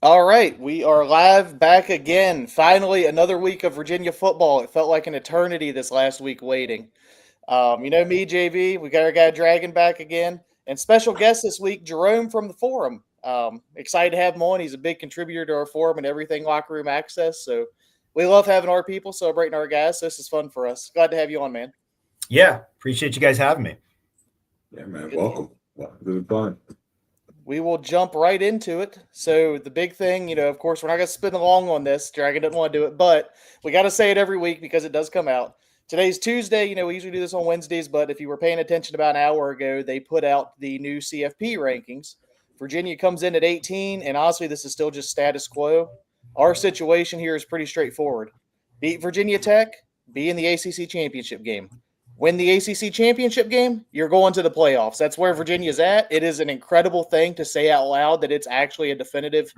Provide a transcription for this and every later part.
All right, we are live back again. Finally, another week of Virginia football. It felt like an eternity this last week waiting. You know me, JV. We got our guy Dragon back again, and special guest this week, Jerome from the forum. Excited to have him on. He's a big contributor to our forum and everything locker room access. So we love having our people celebrating our guys. So this is fun for us. Glad to have you on, man. Yeah, appreciate you guys having me. Yeah, man. Good deal. Welcome. Welcome to the fun. We will jump right into it. So the big thing, of course, we're not going to spin along on this. Dragon doesn't want to do it, but we got to say it every week because it does come out. Today's Tuesday. We usually do this on Wednesdays, but if you were paying attention about an hour ago, they put out the new CFP rankings. Virginia comes in at 18, and honestly, this is still just status quo. Our situation here is pretty straightforward. Beat Virginia Tech, be in the ACC Championship game. Win the ACC Championship game, you're going to the playoffs. That's where Virginia's at. It is an incredible thing to say out loud that it's actually a definitive,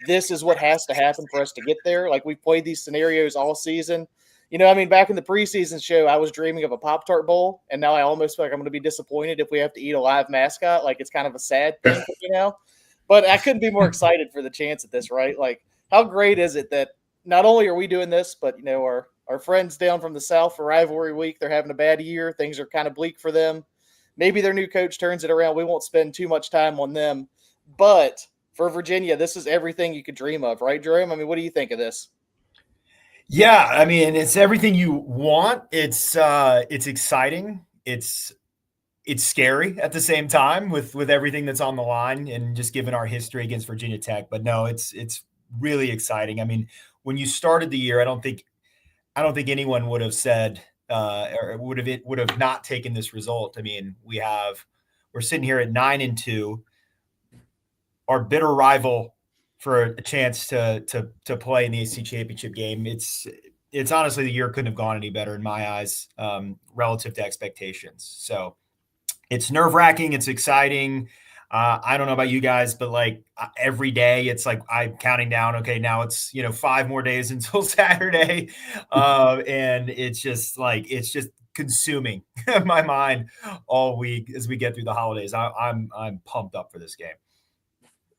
this is what has to happen for us to get there. Like, we've played these scenarios all season. Back in the preseason show, I was dreaming of a Pop-Tart Bowl, and now I almost feel like I'm going to be disappointed if we have to eat a live mascot. Like, it's kind of a sad thing for me now. But I couldn't be more excited for the chance at this, right? Like, how great is it that not only are we doing this, but, our friends down from the South for Rivalry Week, they're having a bad year. Things are kind of bleak for them. Maybe their new coach turns it around. We won't spend too much time on them. But for Virginia, this is everything you could dream of, right, Jerome? I mean, what do you think of this? Yeah, I mean, it's everything you want. It's exciting. It's scary at the same time with everything that's on the line and just given our history against Virginia Tech. But no, it's really exciting. I mean, when you started the year, I don't think anyone would have said or would have not taken this result. I mean, we're sitting here at 9-2, our bitter rival for a chance to play in the ACC Championship game. It's honestly, the year couldn't have gone any better in my eyes, relative to expectations. So it's nerve wracking. It's exciting. I don't know about you guys, but like every day it's like I'm counting down. Okay, now it's 5 more days until Saturday, and it's just consuming my mind all week as we get through the holidays. I'm pumped up for this game.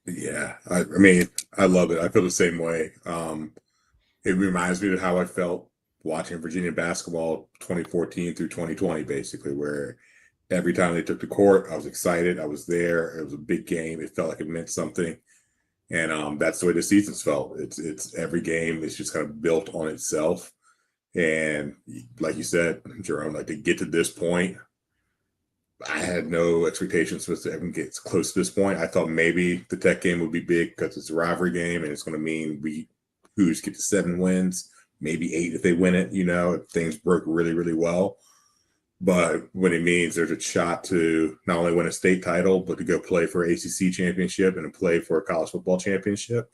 Yeah, I mean, I love it. I feel the same way. It reminds me of how I felt watching Virginia basketball 2014 through 2020, basically, where every time they took the court, I was excited. I was there. It was a big game. It felt like it meant something. And that's the way the season's felt. It's every game is just kind of built on itself. And like you said, Jerome, like to get to this point, I had no expectations for us to ever get close to this point. I thought maybe the Tech game would be big because it's a rivalry game and it's going to mean we Hoos get to 7 wins, maybe 8 if they win it, if things work really, really well. But what it means, there's a shot to not only win a state title, but to go play for ACC championship and to play for a college football championship.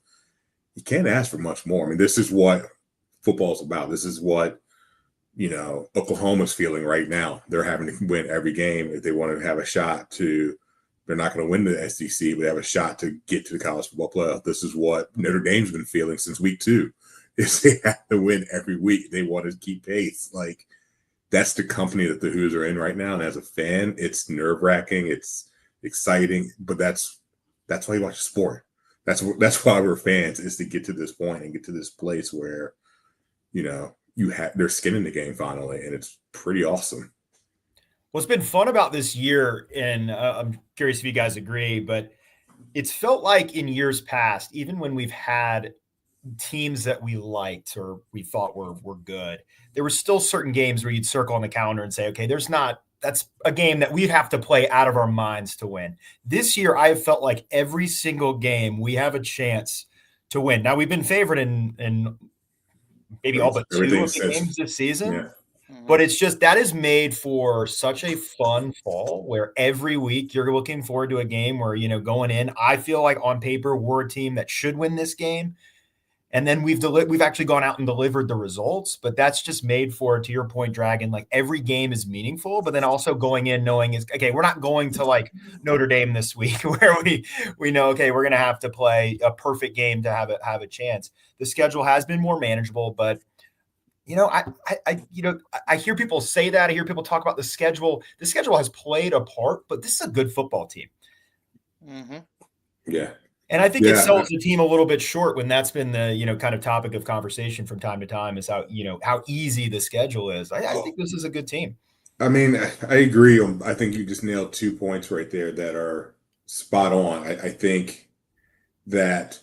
You can't ask for much more. I mean, this is what football's about. This is what Oklahoma's feeling right now. They're having to win every game if they want to have a shot to. They're not going to win the SEC, but have a shot to get to the college football playoff. This is what Notre Dame's been feeling since week 2. Is they have to win every week. They want to keep pace. Like, that's the company that the Hoos are in right now. And as a fan, it's nerve-wracking. It's exciting, but that's why you watch sport. That's why we're fans, is to get to this point and get to this place where you have their skin in the game finally, and it's pretty awesome. What's been fun about this year, and I'm curious if you guys agree, but it's felt like in years past, even when we've had teams that we liked or we thought were good, there were still certain games where you'd circle on the calendar and say, okay, that's a game that we'd have to play out of our minds to win. This year, I have felt like every single game we have a chance to win. Now, we've been favored in maybe all but 2 of the games this season. Yeah. But it's just that is made for such a fun fall where every week you're looking forward to a game where, going in, I feel like on paper we're a team that should win this game. And then we've actually gone out and delivered the results, but that's just made for, to your point, Dragon, like every game is meaningful, but then also going in knowing okay, we're not going to like Notre Dame this week where we know, okay, we're going to have to play a perfect game to have a chance. The schedule has been more manageable, but I hear people say that. I hear people talk about the schedule. The schedule has played a part, but this is a good football team. Mm-hmm. Yeah. And I think it Yeah. sells the team a little bit short when that's been the, kind of topic of conversation from time to time is how, how easy the schedule is. I think this is a good team. I mean, I agree. I think you just nailed 2 points right there that are spot on. I think that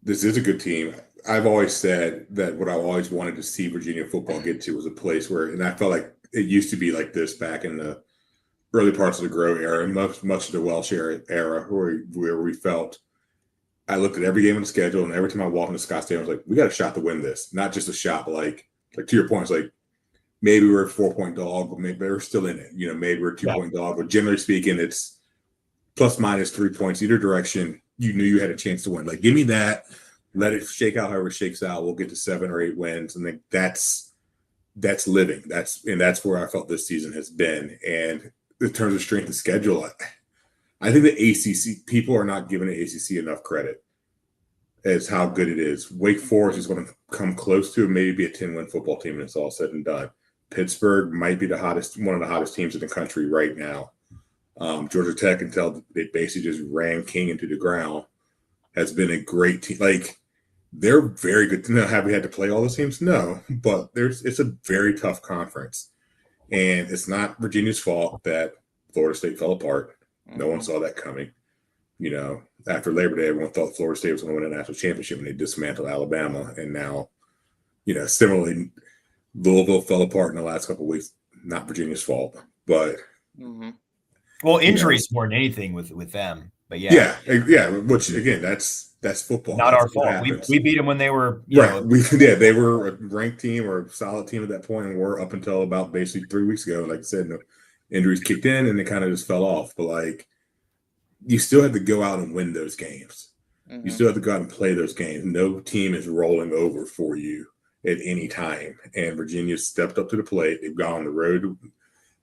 this is a good team. I've always said that what I always wanted to see Virginia football get to was a place where, and I felt like it used to be like this back in the early parts of the Grow era and much of the Welsh era where we felt. I looked at every game on the schedule, and every time I walked into Scottsdale, I was like, we got a shot to win this. Not just a shot, but like to your point, it's like maybe we're a 4-point dog, but maybe we're still in it. Maybe we're a 2-point dog. But generally speaking, it's plus minus 3 points either direction. You knew you had a chance to win. Like, give me that. Let it shake out however it shakes out. We'll get to 7 or 8 wins. And then that's living. That's where I felt this season has been. And in terms of strength of schedule, I think the ACC, people are not giving the ACC enough credit as how good it is. Wake Forest is going to come close to maybe be a 10-win football team when it's all said and done. Pittsburgh might be one of the hottest teams in the country right now. Georgia Tech, until they basically just ran King into the ground, has been a great team. Like, they're very good. Now, have we had to play all those teams? No, but it's a very tough conference. And it's not Virginia's fault that Florida State fell apart. No one saw that coming. After Labor Day, everyone thought Florida State was going to win a national championship, and they dismantled Alabama. And now, similarly, Louisville fell apart in the last couple of weeks. Not Virginia's fault, but well, injuries more than anything with them. But yeah. Which again, that's football. Not our fault. We beat them when they were right. They were a ranked team or a solid team at that point, and were up until about basically 3 weeks ago. Like I said, no injuries kicked in, and they kind of just fell off. But like, you still have to go out and win those games. You still have to go out and play those games. No team is rolling over for you at any time. And Virginia stepped up to the plate. They've gone on the road.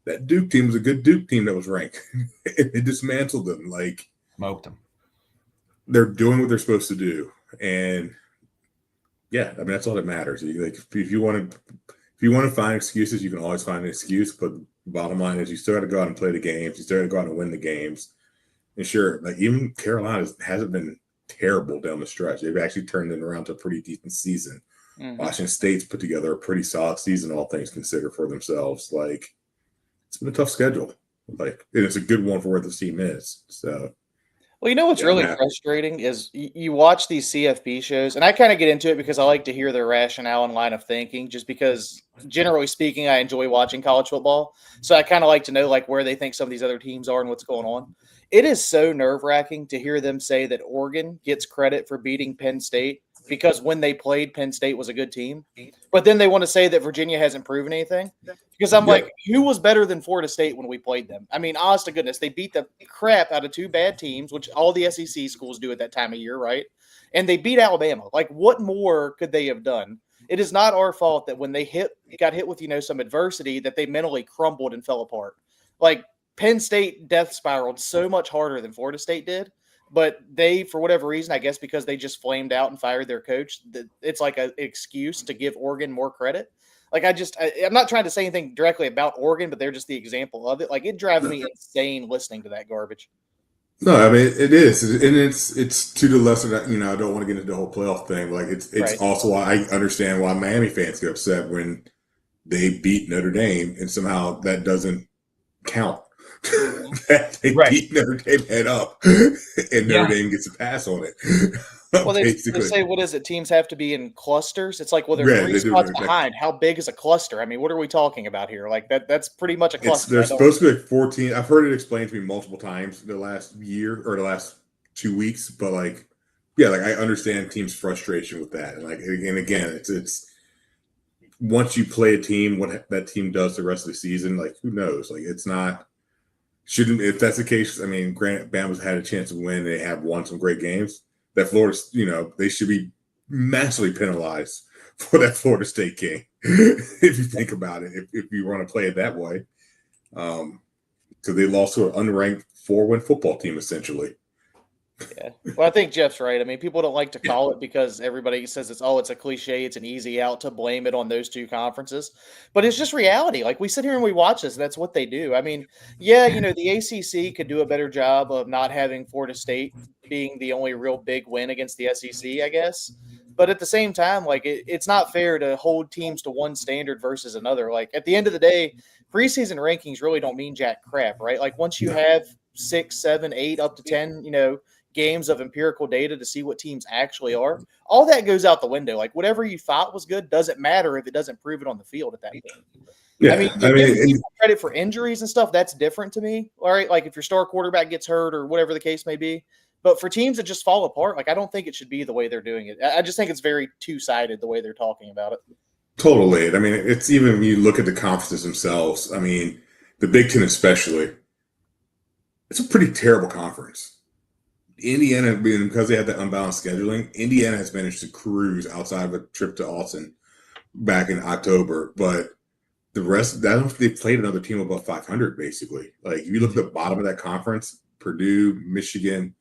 That Duke team was a good Duke team that was ranked. It dismantled them. Like, smoked them. They're doing what they're supposed to do. And yeah, I mean, that's all that matters. Like, if you want to find excuses, you can always find an excuse. But the bottom line is you still got to go out and play the games. You still got to go out and win the games. And sure, like, even Carolina hasn't been terrible down the stretch. They've actually turned it around to a pretty decent season. Washington State's put together a pretty solid season, all things considered, for themselves. Like, it's been a tough schedule. Like, and it's a good one for where the team is. So, well, what's really frustrating is you watch these CFP shows, and I kind of get into it because I like to hear their rationale and line of thinking, just because, generally speaking, I enjoy watching college football. So I kind of like to know, like, where they think some of these other teams are and what's going on. It is so nerve-wracking to hear them say that Oregon gets credit for beating Penn State because when they played, Penn State was a good team. But then they want to say that Virginia hasn't proven anything. Because I'm like, who was better than Florida State when we played them? I mean, honest to goodness, they beat the crap out of 2 bad teams, which all the SEC schools do at that time of year, right? And they beat Alabama. Like, what more could they have done? It is not our fault that when they got hit with, some adversity, that they mentally crumbled and fell apart. Like, Penn State death spiraled so much harder than Florida State did. But they, for whatever reason, I guess because they just flamed out and fired their coach, it's like an excuse to give Oregon more credit. Like, I'm not trying to say anything directly about Oregon, but they're just the example of it. Like, it drives me insane listening to that garbage. No, I mean, it is. And it's to the lesser that, I don't want to get into the whole playoff thing. Like, it's right. Also why I understand why Miami fans get upset when they beat Notre Dame and somehow that doesn't count. They beat Notre Dame head up, and Notre Dame gets a pass on it. Well, they say, what is it? Teams have to be in clusters. It's like, well, they're 3 spots behind. How big is a cluster? I mean, what are we talking about here? Like, that's pretty much a cluster. They're supposed to be like 14. I've heard it explained to me multiple times the last year or the last 2 weeks. But like I understand teams' frustration with that. And again, it's once you play a team, what that team does the rest of the season, like, who knows? Like, it's not. If that's the case, I mean, granted, Bama's had a chance to win. They have won some great games. That Florida, they should be massively penalized for that Florida State game, if you think about it, if you want to play it that way. Because they lost to an unranked 4-win football team, essentially. Yeah. Well, I think Jeff's right. I mean, people don't like to call it because everybody says it's a cliche, it's an easy out to blame it on those two conferences. But it's just reality. Like we sit here and we watch this, and that's what they do. I mean, yeah, the ACC could do a better job of not having Florida State being the only real big win against the SEC, I guess. But at the same time, like it's not fair to hold teams to one standard versus another. Like at the end of the day, preseason rankings really don't mean jack crap, right? Like once you No. have 6, 7, 8, up to 10, games of empirical data to see what teams actually are, all that goes out the window. Like whatever you thought was good doesn't matter if it doesn't prove it on the field at that point. Yeah, I mean, I giving mean, people credit for injuries and stuff, that's different to me. All right, like if your star quarterback gets hurt or whatever the case may be. But for teams that just fall apart, like I don't think it should be the way they're doing it. I just think it's very two-sided the way they're talking about it. totally. I mean, it's even when you look at the conferences themselves. I mean, the Big Ten especially, it's a pretty terrible conference. Indiana, because they had that unbalanced scheduling, Indiana has managed to cruise outside of a trip to Austin back in October. But the rest, I don't think they've played another team above 500, basically. Like, if you look at the bottom of that conference, Purdue, Michigan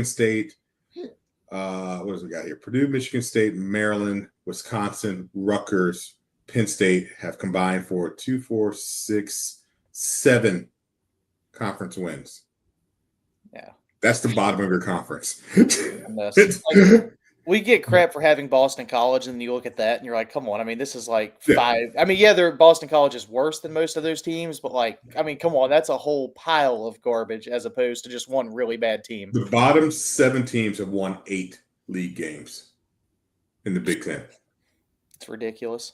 State, what does we got here? Purdue, Michigan State, Maryland, Wisconsin, Rutgers, Penn State have combined for 2, 4, 6, 7 conference wins. Yeah. That's the bottom of your conference. Like, we get crap for having Boston College, and you look at that, and you're like, come on. I mean, this is like 5. I mean, yeah, Boston College is worse than most of those teams, but like, I mean, come on, that's a whole pile of garbage as opposed to just one really bad team. The bottom 7 teams have won 8 league games in the Big Ten. It's ridiculous.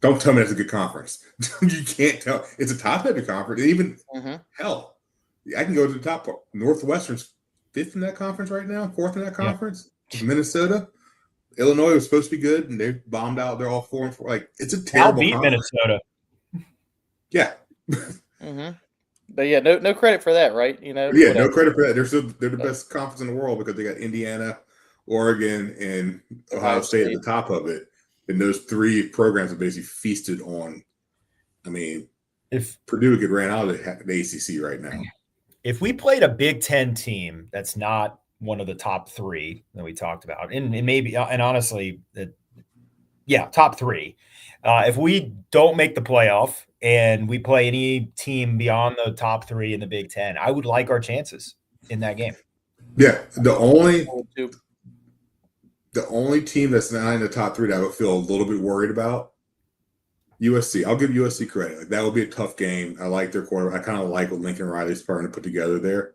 Don't tell me that's a good conference. You can't tell. It's a top-heavy conference. Even hell, I can go to the top part. Northwestern's 5th in that conference right now, 4th in that conference. Yeah. Minnesota, Illinois was supposed to be good, and they bombed out. They're all 4-4. Like, it's a terrible conference. Minnesota. Yeah. But yeah, no credit for that, right? Yeah, no credit for that. They're the best conference in the world because they got Indiana, Oregon, and Ohio State at the top of it. And those 3 programs are basically feasted on. I mean, if Purdue would get ran out of the ACC right now. If we played a Big Ten team that's not one of the top 3 that we talked about, and maybe, and honestly, top 3. If we don't make the playoff and we play any team beyond the top 3 in the Big Ten, I would like our chances in that game. Yeah, the only team that's not in the top 3 that I would feel a little bit worried about, USC. I'll give USC credit. Like, that would be a tough game. I like their quarterback. I kind of like what Lincoln Riley's starting to put together there.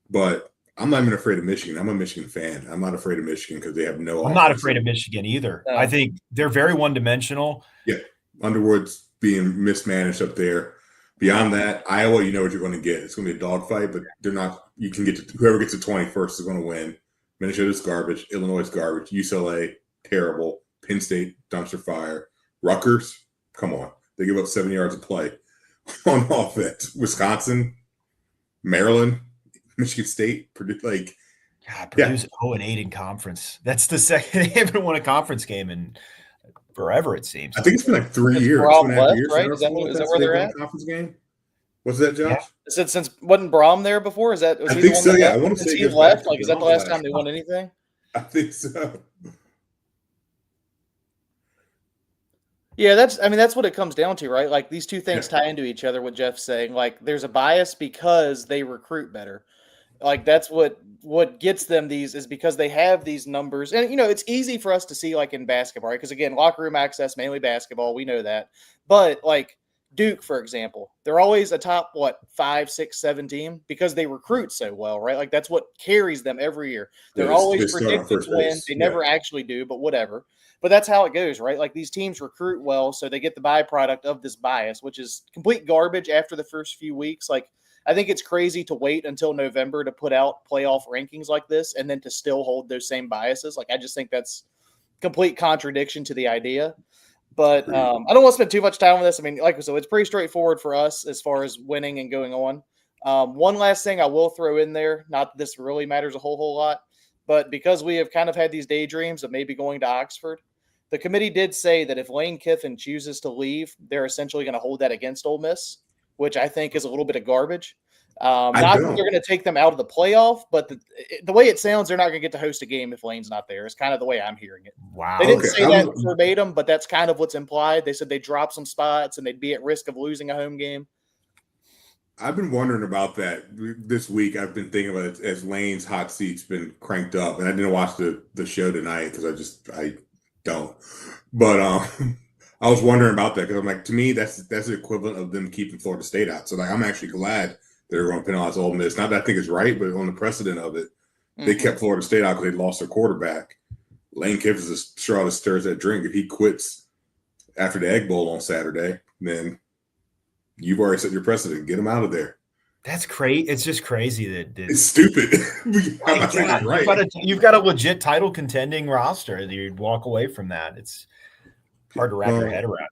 But I'm not even afraid of Michigan. I'm a Michigan fan. I'm not afraid of Michigan because they have no. I'm not afraid of Michigan either. No. I think they're very one-dimensional. Yeah, Underwood's being mismanaged up there. Beyond that, Iowa, you know what you're going to get. It's going to be a dogfight, but they're not. You can get to whoever gets to 21st is going to win. Minnesota's garbage. Illinois is garbage. UCLA, terrible. Penn State, dumpster fire. Rutgers, come on. They give up 7 yards of play on offense. Wisconsin, Maryland, Michigan State, Purdue, like. God, Purdue's 0-8 in conference. That's the second. They haven't won a conference game in forever, it seems. I think it's been like 3 years, 2.5 years. Right? Is that where they're at? Conference game? What's that, Josh? Yeah. Since wasn't Braum there before? Is that? I think so. Yeah, I want to say he left. Like, is that the last time they won anything? I think so. Yeah, that's what it comes down to, right? Like, these two things tie into each other. What Jeff's saying, like, there's a bias because they recruit better. Like, that's what gets them these is because they have these numbers. And, it's easy for us to see, like, in basketball, right? Because, again, locker room access, mainly basketball. We know that. But, like, Duke, for example, they're always a top, 5, 6, 7 team because they recruit so well, right? Like, that's what carries them every year. They're always predicted to win. They never actually do, but whatever. But that's how it goes, right? Like, these teams recruit well, so they get the byproduct of this bias, which is complete garbage after the first few weeks. Like, I think it's crazy to wait until November to put out playoff rankings like this and then to still hold those same biases. Like, I just think that's complete contradiction to the idea. But I don't want to spend too much time on this. I mean, like I said, it's pretty straightforward for us as far as winning and going on. One last thing I will throw in there, not that this really matters a whole lot, but because we have kind of had these daydreams of maybe going to Oxford, the committee did say that if Lane Kiffin chooses to leave, they're essentially going to hold that against Ole Miss, which I think is a little bit of garbage. I Not that don't. they're going to take them out of the playoff, but the way it sounds, they're not going to get to host a game if Lane's not there. It's kind of the way I'm hearing it. Wow. They didn't Okay, say that verbatim, but that's kind of what's implied. They said they drop some spots and they'd be at risk of losing a home game. I've been wondering about that this week. I've been thinking about it as Lane's hot seat's been cranked up, and I didn't watch the show tonight because I don't. But I was wondering about that because I'm like, to me, that's the equivalent of them keeping Florida State out. So like, I'm actually glad they're going to penalize Ole Miss. Not that I think it's right, but on the precedent of it, they kept Florida State out because they lost their quarterback. Lane Kiffin is a straw that stirs that drink. If he quits after the Egg Bowl on Saturday, then you've already set your precedent. Get him out of there. That's crazy. It's just crazy that it's stupid. I'm not saying it's right. You've got a legit title contending roster. You'd walk away from that. It's hard to wrap your head around.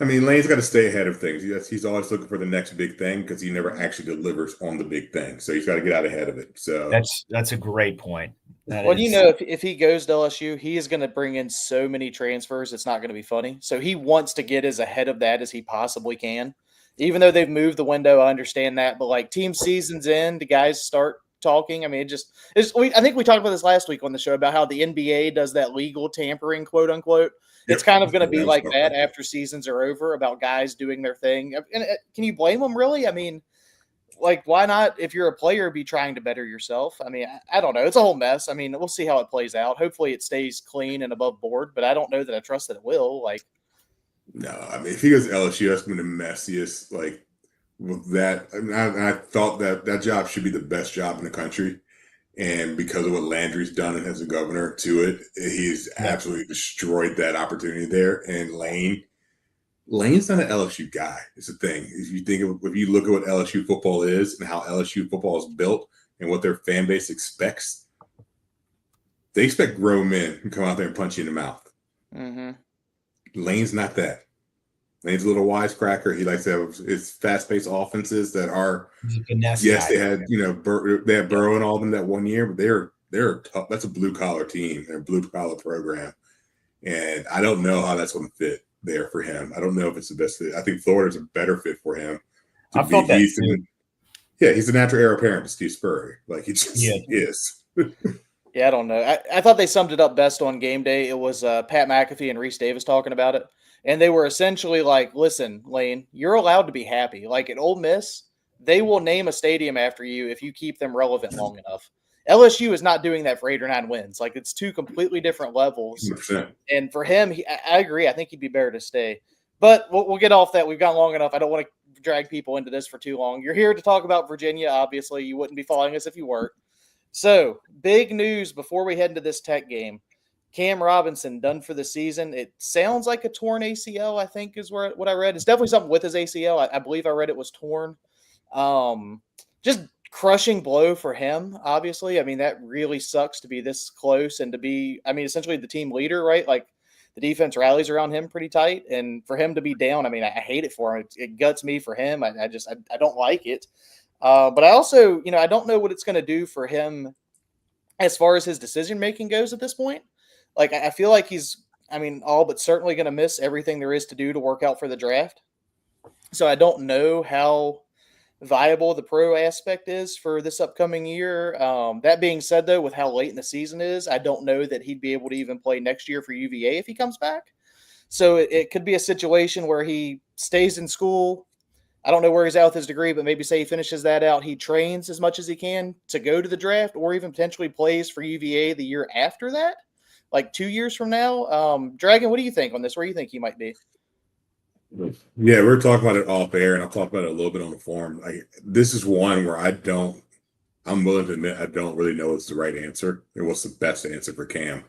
I mean, Lane's got to stay ahead of things. He's always looking for the next big thing because he never actually delivers on the big thing. So he's got to get out ahead of it. So that's a great point. If he goes to LSU, he is going to bring in so many transfers. It's not going to be funny. So he wants to get as ahead of that as he possibly can. Even though they've moved the window, I understand that. But like team seasons end, the guys start talking. I mean, I think we talked about this last week on the show about how the NBA does that legal tampering, quote unquote. It's kind of going to be like that after seasons are over about guys doing their thing. And can you blame them, really? I mean, like, why not, if you're a player, be trying to better yourself? I mean, I don't know. It's a whole mess. I mean, we'll see how it plays out. Hopefully it stays clean and above board, but I don't know that I trust that it will. Like, no, I mean, if he goes to LSU, that's been the messiest. Like, with that, I mean, I thought that job should be the best job in the country. And because of what Landry's done as a governor to it, he's absolutely destroyed that opportunity there. And Lane's not an LSU guy. It's the thing. If you look at what LSU football is and how LSU football is built and what their fan base expects, they expect grown men to come out there and punch you in the mouth. Mm-hmm. Lane's not that. Lane's a little wisecracker. He likes to have his fast-paced offenses that are. Yes, they had they had Burrow and all of them that 1 year, but they're tough. That's a blue-collar team. They're a blue-collar program, and I don't know how that's going to fit there for him. I don't know if it's the best fit. I think Florida's a better fit for him. I felt that. He's a natural heir apparent to Steve Spurrier. Like he just is. Yeah, I don't know. I thought they summed it up best on game day. It was Pat McAfee and Reese Davis talking about it. And they were essentially like, listen, Lane, you're allowed to be happy. Like at Ole Miss, they will name a stadium after you if you keep them relevant long enough. LSU is not doing that for 8 or 9 wins. Like it's 2 completely different levels. 100%. And for him, I agree. I think he'd be better to stay. But we'll get off that. We've gone long enough. I don't want to drag people into this for too long. You're here to talk about Virginia, obviously. You wouldn't be following us if you weren't. So, big news before we head into this Tech game. Cam Robinson done for the season. It sounds like a torn ACL, I think, is what I read. It's definitely something with his ACL. I believe I read it was torn. Just crushing blow for him, obviously. I mean, that really sucks to be this close and to be, I mean, essentially the team leader, right? Like the defense rallies around him pretty tight. And for him to be down, I mean, I hate it for him. It guts me for him. I don't like it. But I also, I don't know what it's going to do for him as far as his decision-making goes at this point. Like, I feel like he's, all but certainly going to miss everything there is to do to work out for the draft. So I don't know how viable the pro aspect is for this upcoming year. That being said, though, with how late in the season is, I don't know that he'd be able to even play next year for UVA if he comes back. So it could be a situation where he stays in school. I don't know where he's at with his degree, but maybe say he finishes that out. He trains as much as he can to go to the draft or even potentially plays for UVA the year after that, like 2 years from now. Dragon, what do you think on this? Where do you think he might be? Yeah, we're talking about it off air, and I'll talk about it a little bit on the forum. This is one where I'm willing to admit I don't really know what's the right answer and what's the best answer for Cam.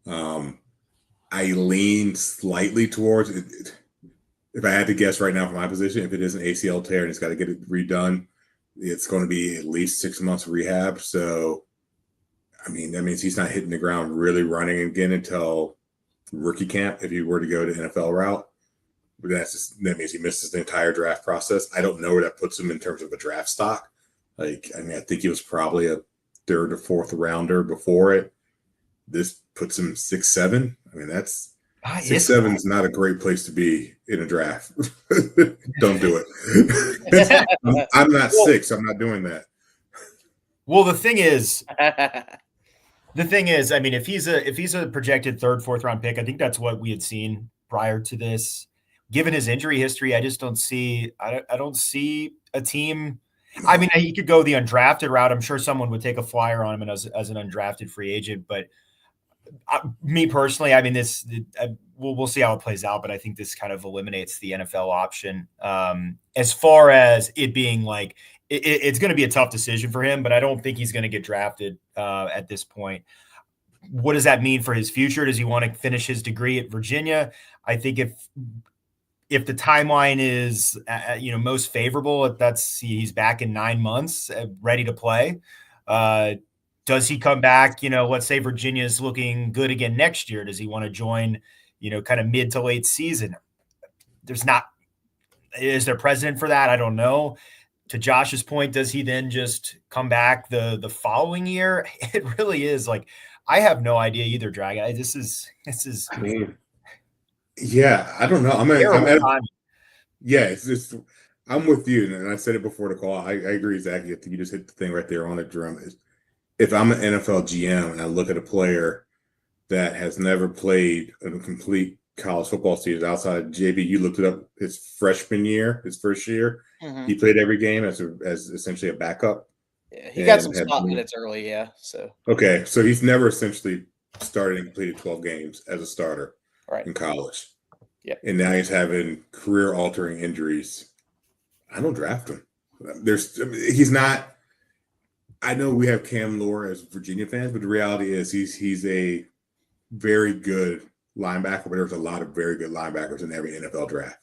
I lean slightly towards it. If I had to guess right now from my position, if it is an ACL tear and it's got to get it redone, it's going to be at least 6 months rehab. So, that means he's not hitting the ground really running again until rookie camp if he were to go to NFL route. But that means he misses the entire draft process. I don't know where that puts him in terms of a draft stock. I think he was probably a 3rd or 4th rounder before it. This puts him 6, 7. That's 6'7" is not a great place to be in a draft. Don't do it. I'm not 6. I'm not doing that. Well, the thing is, I mean, if he's a projected third, fourth round pick, I think that's what we had seen prior to this. Given his injury history, I just don't see. I don't see a team. I mean, he could go the undrafted route. I'm sure someone would take a flyer on him as an undrafted free agent. But me personally, I mean, we'll see how it plays out. But I think this kind of eliminates the NFL option as far as it being like. It's going to be a tough decision for him, but I don't think he's going to get drafted at this point. What does that mean for his future? Does he want to finish his degree at Virginia? I think if the timeline is most favorable, he's back in 9 months, ready to play. Does he come back? Let's say Virginia is looking good again next year. Does he want to join? Kind of mid to late season? Is there precedent for that? I don't know. To Josh's point, does he then just come back the following year? It really is like I have no idea either, Drag. This is. I mean, yeah, I don't know. I'm with you, and I said it before the call. I agree exactly. I think you just hit the thing right there on it, Jerome. If I'm an NFL GM and I look at a player that has never played a complete college football season outside of JV, you looked it up. His freshman year, his first year, he played every game as essentially a backup. Yeah, he got some spot minutes early. Yeah, so he's never essentially started and completed 12 games as a starter in college. Yeah, and now he's having career-altering injuries. I don't draft him. He's not. I know we have Cam Lure as Virginia fans, but the reality is he's a very good linebacker, but there's a lot of very good linebackers in every NFL draft.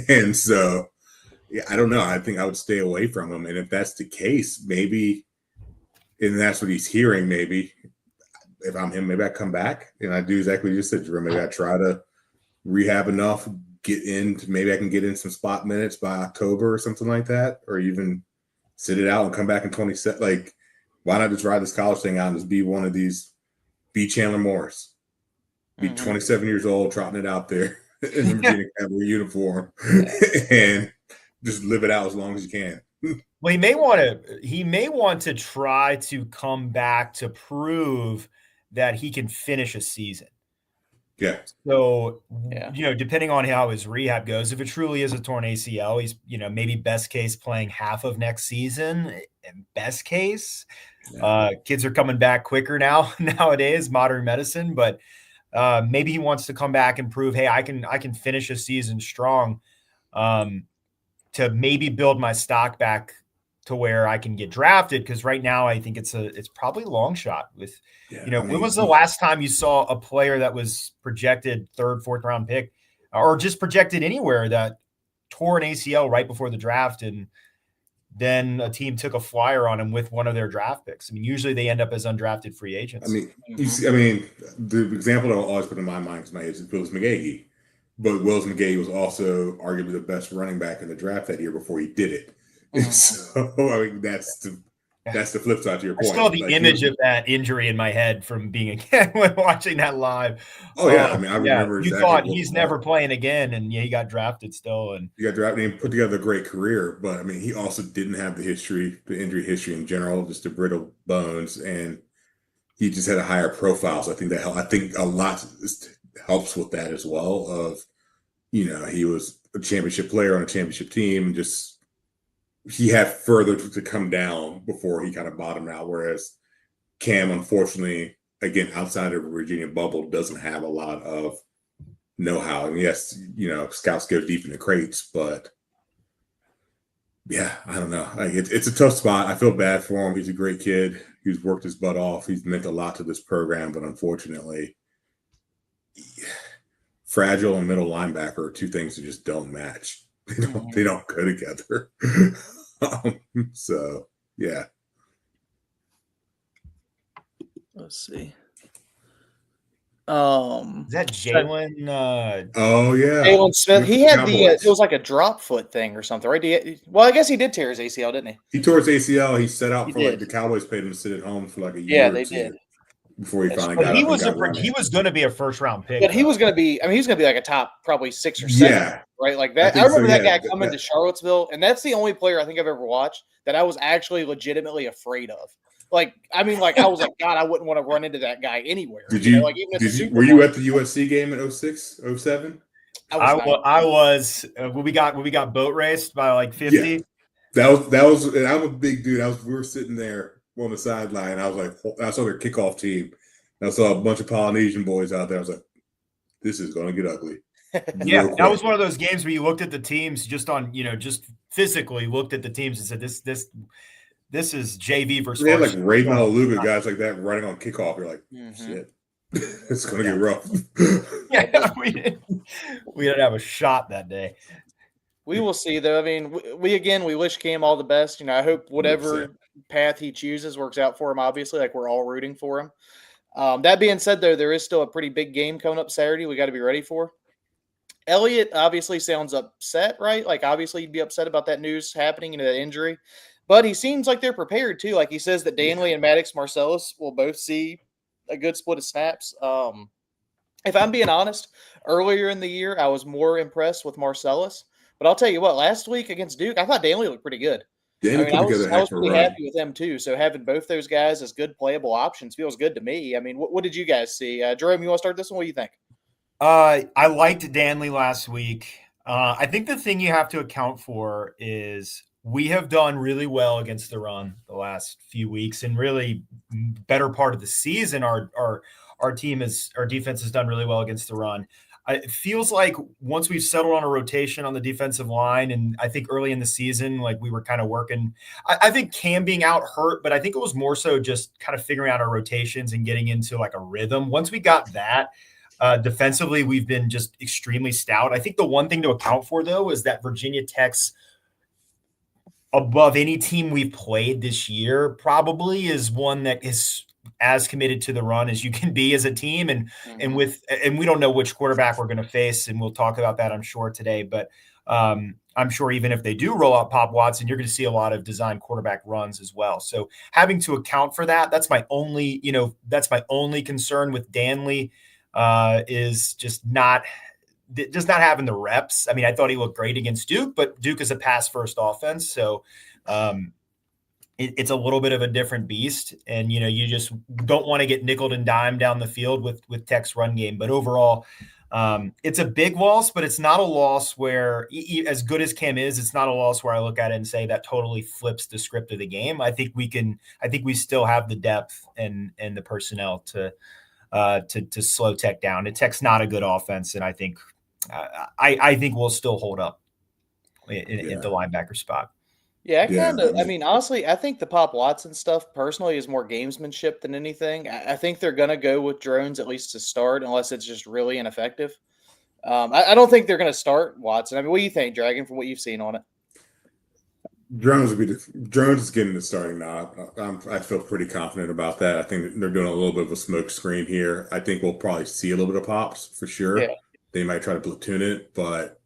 And so, yeah, I don't know. I think I would stay away from him. And if that's the case, maybe, and that's what he's hearing, maybe if I'm him, maybe I come back and I do exactly what you just said, Jerome. Maybe I try to rehab enough, maybe I can get in some spot minutes by October or something like that, or even sit it out and come back in 27. Like, why not just ride this college thing out and just be one of these, be Chandler Morris? Be 27 years old, trotting it out there in the Virginia Cavalry uniform, and just live it out as long as you can. Well, he may want to try to come back to prove that he can finish a season. Yeah. So, depending on how his rehab goes, if it truly is a torn ACL, he's, maybe best case playing half of next season. And best case, kids are coming back quicker nowadays, modern medicine, but maybe he wants to come back and prove, hey, I can finish a season strong, to maybe build my stock back to where I can get drafted. Because right now I think it's probably a long shot with, when was the last time you saw a player that was projected third, fourth round pick, or just projected anywhere, that tore an ACL right before the draft and then a team took a flyer on him with one of their draft picks? I mean, usually they end up as undrafted free agents. I mean, the example that I'll always put in my mind is Willis McGahee. But Willis McGahee was also arguably the best running back in the draft that year before he did it. So, I mean, that's the flip side to your point. I still have the image of that injury in my head from being a kid when watching that live. Oh, yeah. I mean, I remember you thought he's never playing again, and he got drafted still. And he got drafted and put together a great career. But, I mean, he also didn't have the injury history in general, just the brittle bones. And he just had a higher profile. So I think a lot helps with that as well. Of, he was a championship player on a championship team. Just he had further to come down before he kind of bottomed out. Whereas Cam, unfortunately, again, outside of the Virginia bubble, doesn't have a lot of know-how. And yes, scouts go deep in the crates, but yeah, I don't know. It's a tough spot. I feel bad for him. He's a great kid. He's worked his butt off. He's meant a lot to this program, but unfortunately, fragile and middle linebacker are two things that just don't match. They don't go together. So, yeah. Let's see. Is that Jalen? Oh yeah, Jalen Smith. He had it was like a drop foot thing or something, right? I guess he did tear his ACL, didn't he? He tore his ACL. He set out for the Cowboys paid him to sit at home for like a year. Yeah, they did. before he finally But got he up and was got running. he was going to be a first round pick. But he was going to be. I mean, he's going to be like a top probably 6 or 7, Yeah, right? Like that. I think so, remember that yeah. guy coming to Charlottesville, and that's the only player I think I've ever watched that I was actually legitimately afraid of. Like, I mean, like I was like, God, I wouldn't want to run into that guy anywhere. Did you? Like even at the Super Were you Bowl. at the USC game in 06, 07? I was. We got boat raced by like 50. Yeah. That was. And I'm a big dude. We were sitting there on the sideline. I was like, I saw their kickoff team. I saw a bunch of Polynesian boys out there. I was like, this is going to get ugly. Yeah, that was one of those games where you looked at the teams just on, just physically looked at the teams and said, this is JV versus. They had like Ray Malaluga guys like that running on kickoff. You're like, shit, it's going to get rough. Yeah, we didn't have a shot that day. We will see, though. I mean, we wish Cam all the best. I hope whatever path he chooses works out for him. Obviously, like we're all rooting for him. That being said, though, there is still a pretty big game coming up Saturday we got to be ready for. Elliott obviously sounds upset, right? Like, obviously, he'd be upset about that news happening, that injury. But he seems like they're prepared, too. Like, he says that Danley and Maddox Marcellus will both see a good split of snaps. If I'm being honest, earlier in the year, I was more impressed with Marcellus. But I'll tell you what, last week against Duke, I thought Danley looked pretty good. I was pretty happy with them, too. So having both those guys as good playable options feels good to me. I mean, what did you guys see? Jerome, you want to start this one? What do you think? I liked Danley last week. I think the thing you have to account for is we have done really well against the run the last few weeks, and really better part of the season. Our defense has done really well against the run. It feels like once we've settled on a rotation on the defensive line, and I think early in the season, like we were kind of working. I think Cam being out hurt, but I think it was more so just kind of figuring out our rotations and getting into like a rhythm. Once we got that, defensively, we've been just extremely stout. I think the one thing to account for, though, is that Virginia Tech's above any team we've played this year probably is one that is as committed to the run as you can be as a team. And we don't know which quarterback we're going to face. And we'll talk about that, I'm sure, today. But I'm sure even if they do roll out Pop Watson, you're going to see a lot of design quarterback runs as well. So having to account for that, that's my only concern with Danley is just not having the reps. I mean, I thought he looked great against Duke, but Duke is a pass first offense. So it's a little bit of a different beast. And, you just don't want to get nickeled and dimed down the field with Tech's run game. But overall, it's a big loss, but it's not a loss where, as good as Cam is, it's not a loss where I look at it and say that totally flips the script of the game. I think we still have the depth and the personnel to slow Tech down. And Tech's not a good offense, and I think we'll still hold up at the linebacker spot. Yeah, I mean, honestly, I think the Pop Watson stuff personally is more gamesmanship than anything. I think they're going to go with drones at least to start, unless it's just really ineffective. I don't think they're going to start Watson. I mean, what do you think, Dragon, from what you've seen on it? Drones is getting the starting now. I feel pretty confident about that. I think they're doing a little bit of a smoke screen here. I think we'll probably see a little bit of Pops for sure. Yeah. They might try to platoon it, but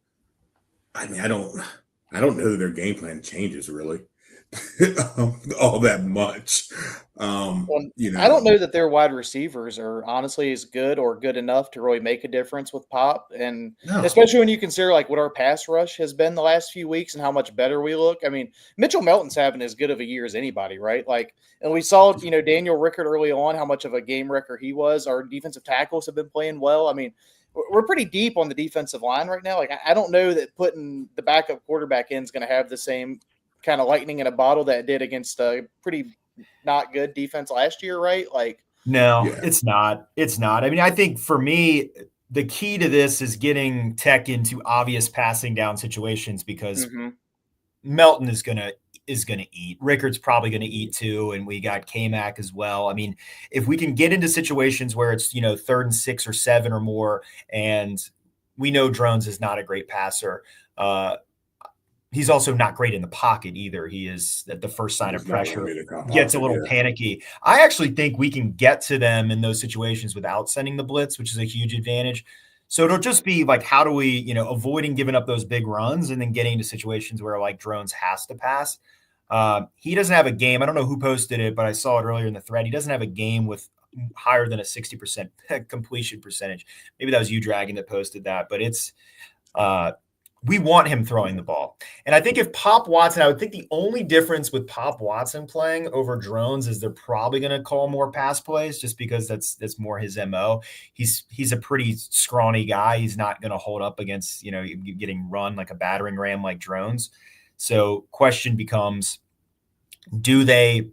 I mean, I don't know that their game plan changes really all that much. I don't know that their wide receivers are honestly as good or good enough to really make a difference with Pop, and especially when you consider like what our pass rush has been the last few weeks and how much better we look. I mean, Mitchell Melton's having as good of a year as anybody, right? Like, and we saw Daniel Rickard early on how much of a game wrecker he was. Our defensive tackles have been playing well. I mean, we're pretty deep on the defensive line right now. Like, I don't know that putting the backup quarterback in is going to have the same kind of lightning in a bottle that it did against a pretty not good defense last year, right? Like, no, it's not. It's not. I mean, I think for me, the key to this is getting Tech into obvious passing down situations because Melton is going to eat. Rickard's probably going to eat too, and we got K-Mac as well. I mean, if we can get into situations where it's 3rd and 6 or 7 or more, and we know Drones is not a great passer. He's also not great in the pocket either. He is at the first sign of pressure, gets a little panicky. I actually think we can get to them in those situations without sending the blitz, which is a huge advantage. So it'll just be like, how do we, avoiding giving up those big runs and then getting into situations where like Drones has to pass. He doesn't have a game. I don't know who posted it, but I saw it earlier in the thread. He doesn't have a game with higher than a 60% completion percentage. Maybe that was you, Dragon, that posted that, but it's we want him throwing the ball. And I think if Pop Watson, I would think the only difference with Pop Watson playing over Drones is they're probably going to call more pass plays just because that's more his MO. He's a pretty scrawny guy. He's not going to hold up against, getting run like a battering ram like Drones. So question becomes, do they,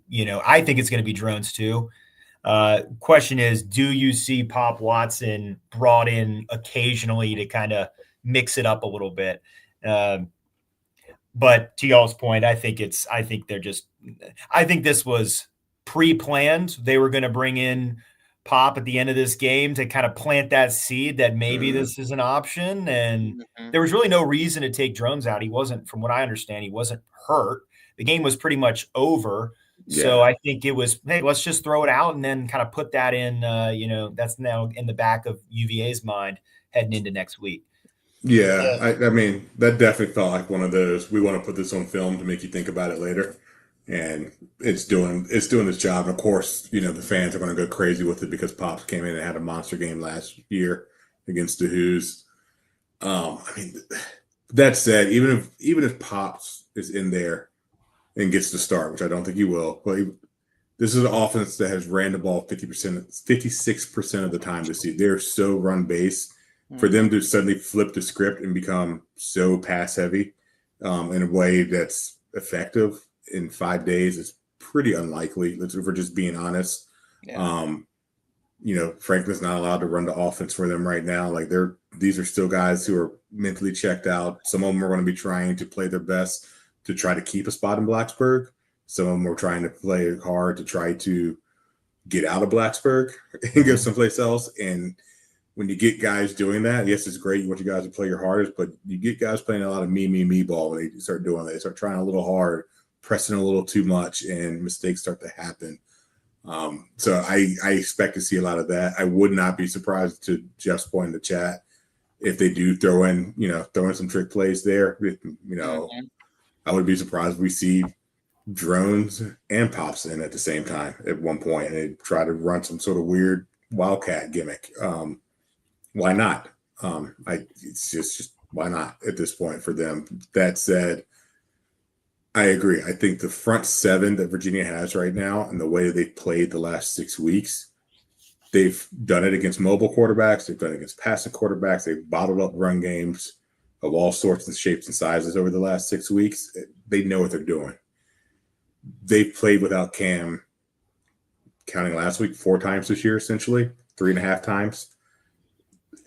I think it's going to be Drones too. Question is, do you see Pop Watson brought in occasionally to kind of mix it up a little bit? But to y'all's point, I think this was pre-planned. They were going to bring in Pop at the end of this game to kind of plant that seed that maybe this is an option. And there was really no reason to take Drones out. He wasn't, from what I understand, he wasn't hurt. The game was pretty much over. Yeah. So I think it was, hey, let's just throw it out and then kind of put that in, that's now in the back of UVA's mind heading into next week. Yeah, I mean, that definitely felt like one of those, we want to put this on film to make you think about it later. And it's doing its job. And of course, the fans are going to go crazy with it because Pops came in and had a monster game last year against the Who's. I mean, that said, even if Pops is in there and gets to start, which I don't think he will, but this is an offense that has ran the ball 56% of the time this season. They're so run based. For them to suddenly flip the script and become so pass heavy in a way that's effective in 5 days is pretty unlikely. If we're just being honest. Yeah. Franklin's not allowed to run the offense for them right now. Like these are still guys who are mentally checked out. Some of them are going to be trying to play their best to try to keep a spot in Blacksburg. Some of them are trying to play hard to try to get out of Blacksburg and go someplace else. And when you get guys doing that, yes, it's great. You want you guys to play your hardest, but you get guys playing a lot of me ball when they start doing that. They start trying a little hard, pressing a little too much, and mistakes start to happen. So I expect to see a lot of that. I would not be surprised, to Jeff's point in the chat, if they do throw in some trick plays there. I would be surprised if we see Drones and Pops in at the same time at one point, and they try to run some sort of weird Wildcat gimmick. Why not? It's just why not at this point for them? That said, I agree. I think the front seven that Virginia has right now and the way they've played the last 6 weeks, they've done it against mobile quarterbacks. They've done it against passing quarterbacks. They've bottled up run games of all sorts and shapes and sizes over the last 6 weeks. They know what they're doing. They've played without Cam, counting last week, 4 times this year, essentially, 3.5 times.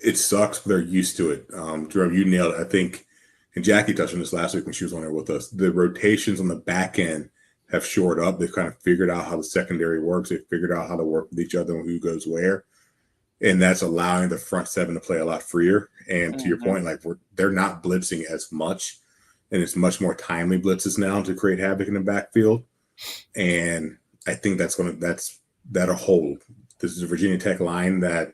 It sucks, but they're used to it. Jerome, you nailed it. I think, and Jackie touched on this last week when she was on there with us, the rotations on the back end have shored up. They've kind of figured out how the secondary works. They've figured out how to work with each other and who goes where. And that's allowing the front seven to play a lot freer. And to your point, they're not blitzing as much. And it's much more timely blitzes now to create havoc in the backfield. And I think that'll hold. This is a Virginia Tech line that,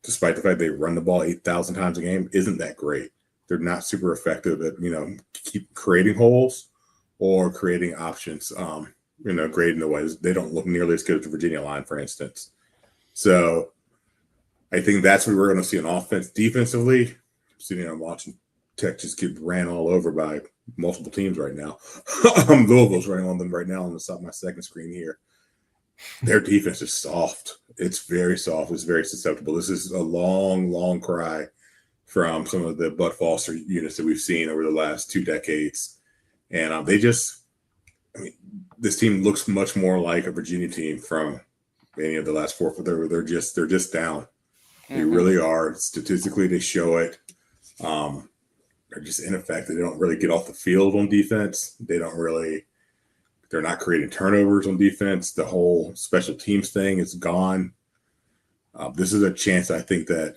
despite the fact they run the ball 8,000 times a game, isn't that great. They're not super effective at, keep creating holes or creating options, grading the ways. They don't look nearly as good as the Virginia line, for instance. So I think that's what we're going to see on offense. Defensively, sitting there watching Tech just get ran all over by multiple teams right now. Louisville's running on them right now on the side of my second screen here. Their defense is soft. It's very soft. It's very susceptible. This is a long, long cry from some of the Bud Foster units that we've seen over the last 2 decades. And this team looks much more like a Virginia team from any of the last 4. They're just down. They really are. Statistically, they show it. They're just ineffective. They don't really get off the field on defense. They're not creating turnovers on defense. The whole special teams thing is gone. This is a chance, I think, that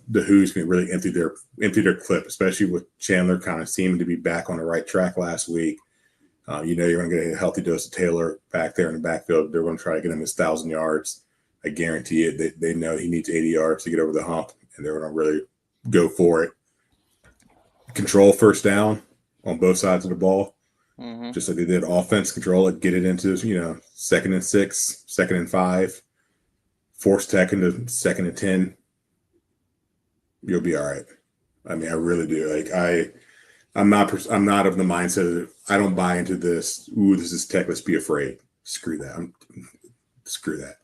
the Who's can really empty their clip, especially with Chandler kind of seeming to be back on the right track last week. You're going to get a healthy dose of Taylor back there in the backfield. They're going to try to get him his 1,000 yards. I guarantee it. They know he needs 80 yards to get over the hump, and they're going to really go for it. Control first down on both sides of the ball. Just like they did offense, control it, get it into, 2nd and 6, 2nd and 5. force Tech into 2nd and 10, you'll be all right. I mean, I really do. Like I'm not of the mindset that I don't buy into this. Ooh, this is Tech. Let's be afraid. Screw that. Screw that.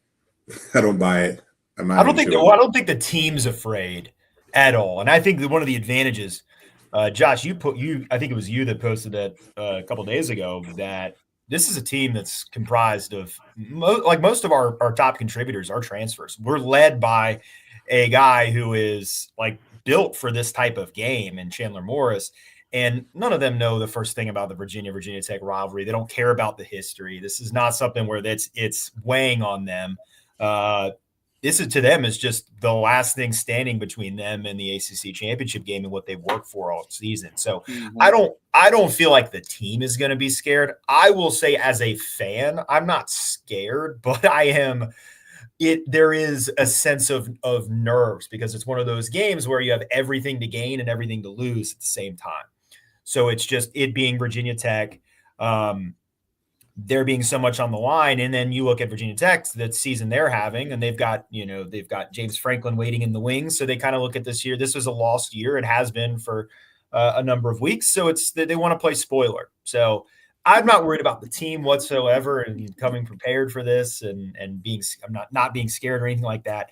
I don't buy it. I don't think the team's afraid at all. And I think that one of the advantages, Josh, I think it was you that posted that a couple of days ago, that this is a team that's comprised of most of our top contributors are transfers. We're led by a guy who is like built for this type of game, and Chandler Morris. And none of them know the first thing about the Virginia Tech rivalry. They don't care about the history. This is not something where it's weighing on them. This is to them is just the last thing standing between them and the ACC Championship game and what they've worked for all season. So I don't feel like the team is going to be scared. I will say, as a fan, I'm not scared, but I am. There is a sense of nerves, because it's one of those games where you have everything to gain and everything to lose at the same time. So it's just it being Virginia Tech, there being so much on the line. And then you look at Virginia Tech, that season they're having, and they've got James Franklin waiting in the wings. So they kind of look at this year. This was a lost year. It has been for a number of weeks. So they want to play spoiler. So I'm not worried about the team whatsoever, and coming prepared for this and I'm not being scared or anything like that.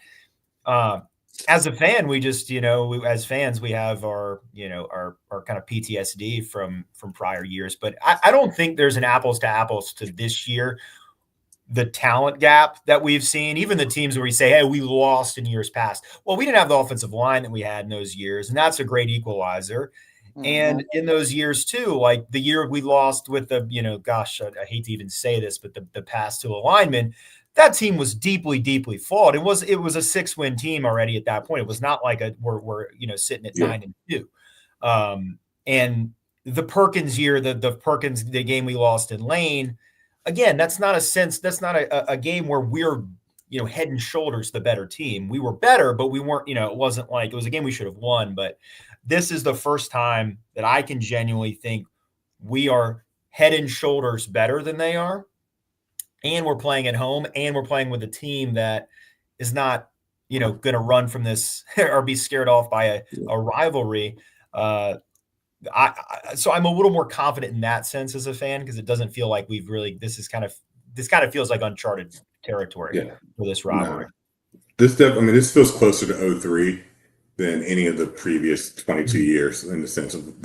As a fan, we just, as fans, we have our kind of PTSD from prior years. But I don't think there's an apples to apples to this year. The talent gap that we've seen, even the teams where we say, hey, we lost in years past. Well, we didn't have the offensive line that we had in those years, and that's a great equalizer. And in those years too, like the year we lost with the, I hate to even say this, but the pass to a lineman, that team was deeply, deeply flawed. It was a 6-win team already at that point. It was not like we're sitting at 9-2. And the Perkins year, the game we lost in Lane, again, that's not a game where we're, head and shoulders the better team. We were better, but we weren't, it wasn't like it was a game we should have won. But this is the first time that I can genuinely think we are head and shoulders better than they are. And we're playing at home, and we're playing with a team that is not, going to run from this or be scared off by a rivalry. So I'm a little more confident in that sense as a fan, because it doesn't feel like this kind of feels like uncharted territory for this rivalry. No. This feels closer to 2003 than any of the previous 22 years, in the sense of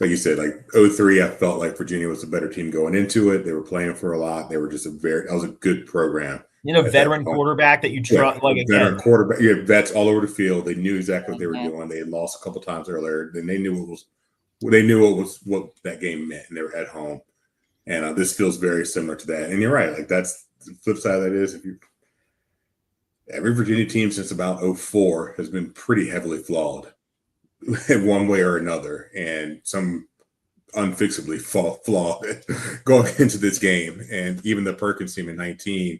like you said, like 2003, I felt like Virginia was a better team going into it. They were playing for a lot. They were just that was a good program. Veteran quarterback that you trust, veteran quarterback. Yeah, vets all over the field. They knew exactly what they were doing. They had lost a couple times earlier. Then they knew what that game meant, and they were at home. And this feels very similar to that. And you're right. Like, that's the flip side of that is, every Virginia team since about 2004 has been pretty heavily flawed in one way or another, and some unfixably flawed going into this game. And even the Perkins team in 19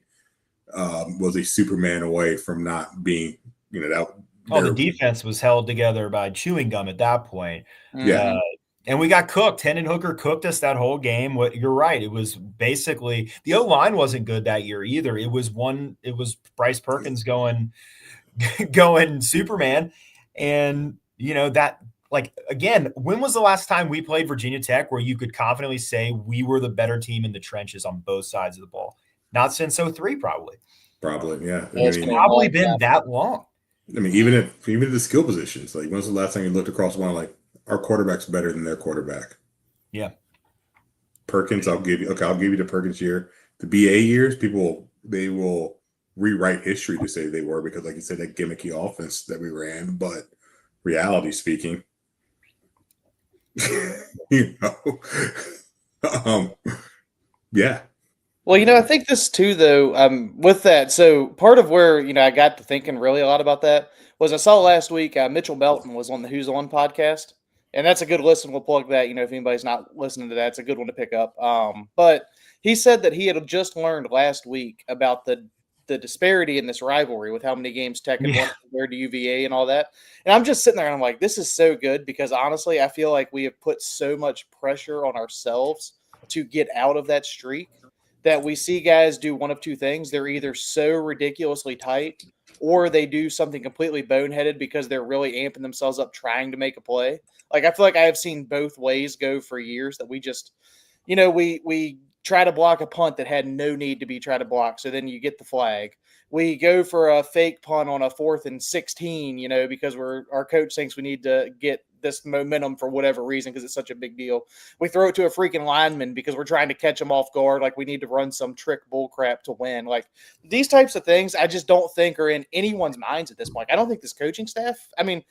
was a Superman away from not being, the defense was held together by chewing gum at that point. Yeah. And we got cooked. Hendon Hooker cooked us that whole game. You're right. It was basically the O-line wasn't good that year either. It was Bryce Perkins going Superman. And that, like, again, when was the last time we played Virginia Tech where you could confidently say we were the better team in the trenches on both sides of the ball? Not since 2003, probably. Probably, yeah. It's probably been that long. Even at the skill positions, like, when was the last time you looked across the line like, our quarterback's better than their quarterback? Yeah. Perkins, I'll give you the Perkins year. The BA years, they will rewrite history to say they were, because, like you said, that gimmicky offense that we ran. But reality speaking, yeah. Well, I think this too, though, with that. So part of where, I got to thinking really a lot about that was I saw last week Mitchell Belton was on the Who's On podcast. And that's a good listen. We'll plug that. If anybody's not listening to that, it's a good one to pick up. But he said that he had just learned last week about the disparity in this rivalry with how many games Tech had won compared to UVA and all that. And I'm just sitting there and I'm like, this is so good, because honestly, I feel like we have put so much pressure on ourselves to get out of that streak that we see guys do one of two things. They're either so ridiculously tight or they do something completely boneheaded because they're really amping themselves up trying to make a play. Like I feel like I have seen both ways go for years that we just, we try to block a punt that had no need to be tried to block. So then you get the flag. We go for a fake punt on a 4th and 16, because our coach thinks we need to get this momentum for whatever reason because it's such a big deal. We throw it to a freaking lineman because we're trying to catch him off guard. Like we need to run some trick bull crap to win. Like these types of things, I just don't think are in anyone's minds at this point. I don't think this coaching staff, I don't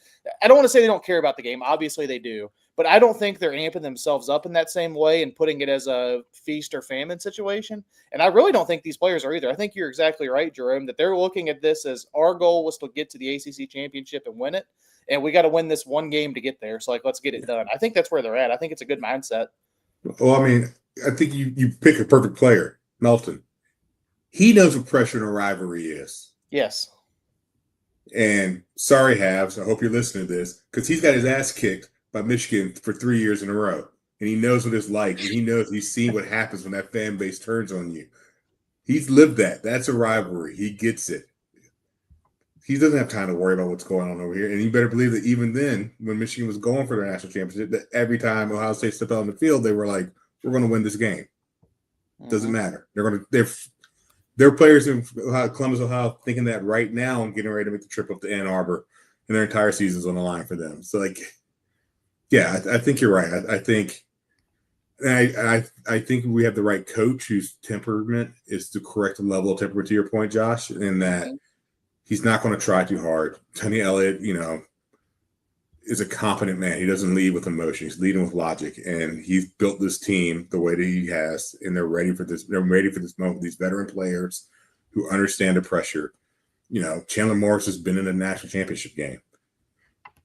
want to say they don't care about the game. Obviously they do. But I don't think they're amping themselves up in that same way and putting it as a feast or famine situation. And I really don't think these players are either. I think you're exactly right, Jerome, that they're looking at this as our goal was to get to the ACC championship and win it. And we got to win this one game to get there. So, let's get it done. I think that's where they're at. I think it's a good mindset. Well, I think you pick a perfect player, Melton. He knows what pressure in a rivalry is. Yes. And sorry, Habs, I hope you're listening to this, because he's got his ass kicked by Michigan for 3 years in a row. And he knows what it's like. And he's seen what happens when that fan base turns on you. He's lived that. That's a rivalry. He gets it. He doesn't have time to worry about what's going on over here. And you better believe that even then, when Michigan was going for the national championship, that every time Ohio State stepped out on the field, they were like, we're going to win this game. Doesn't matter. They're players in Columbus, Ohio, thinking that right now and getting ready to make the trip up to Ann Arbor, and their entire season's on the line for them. So, yeah, I think you're right. I think we have the right coach whose temperament is the correct level of temperament, to your point, Josh, in that he's not going to try too hard. Tony Elliott, is a competent man. He doesn't lead with emotion. He's leading with logic, and he's built this team the way that he has, and they're ready for this. They're ready for this moment. These veteran players who understand the pressure. Chandler Morris has been in a national championship game.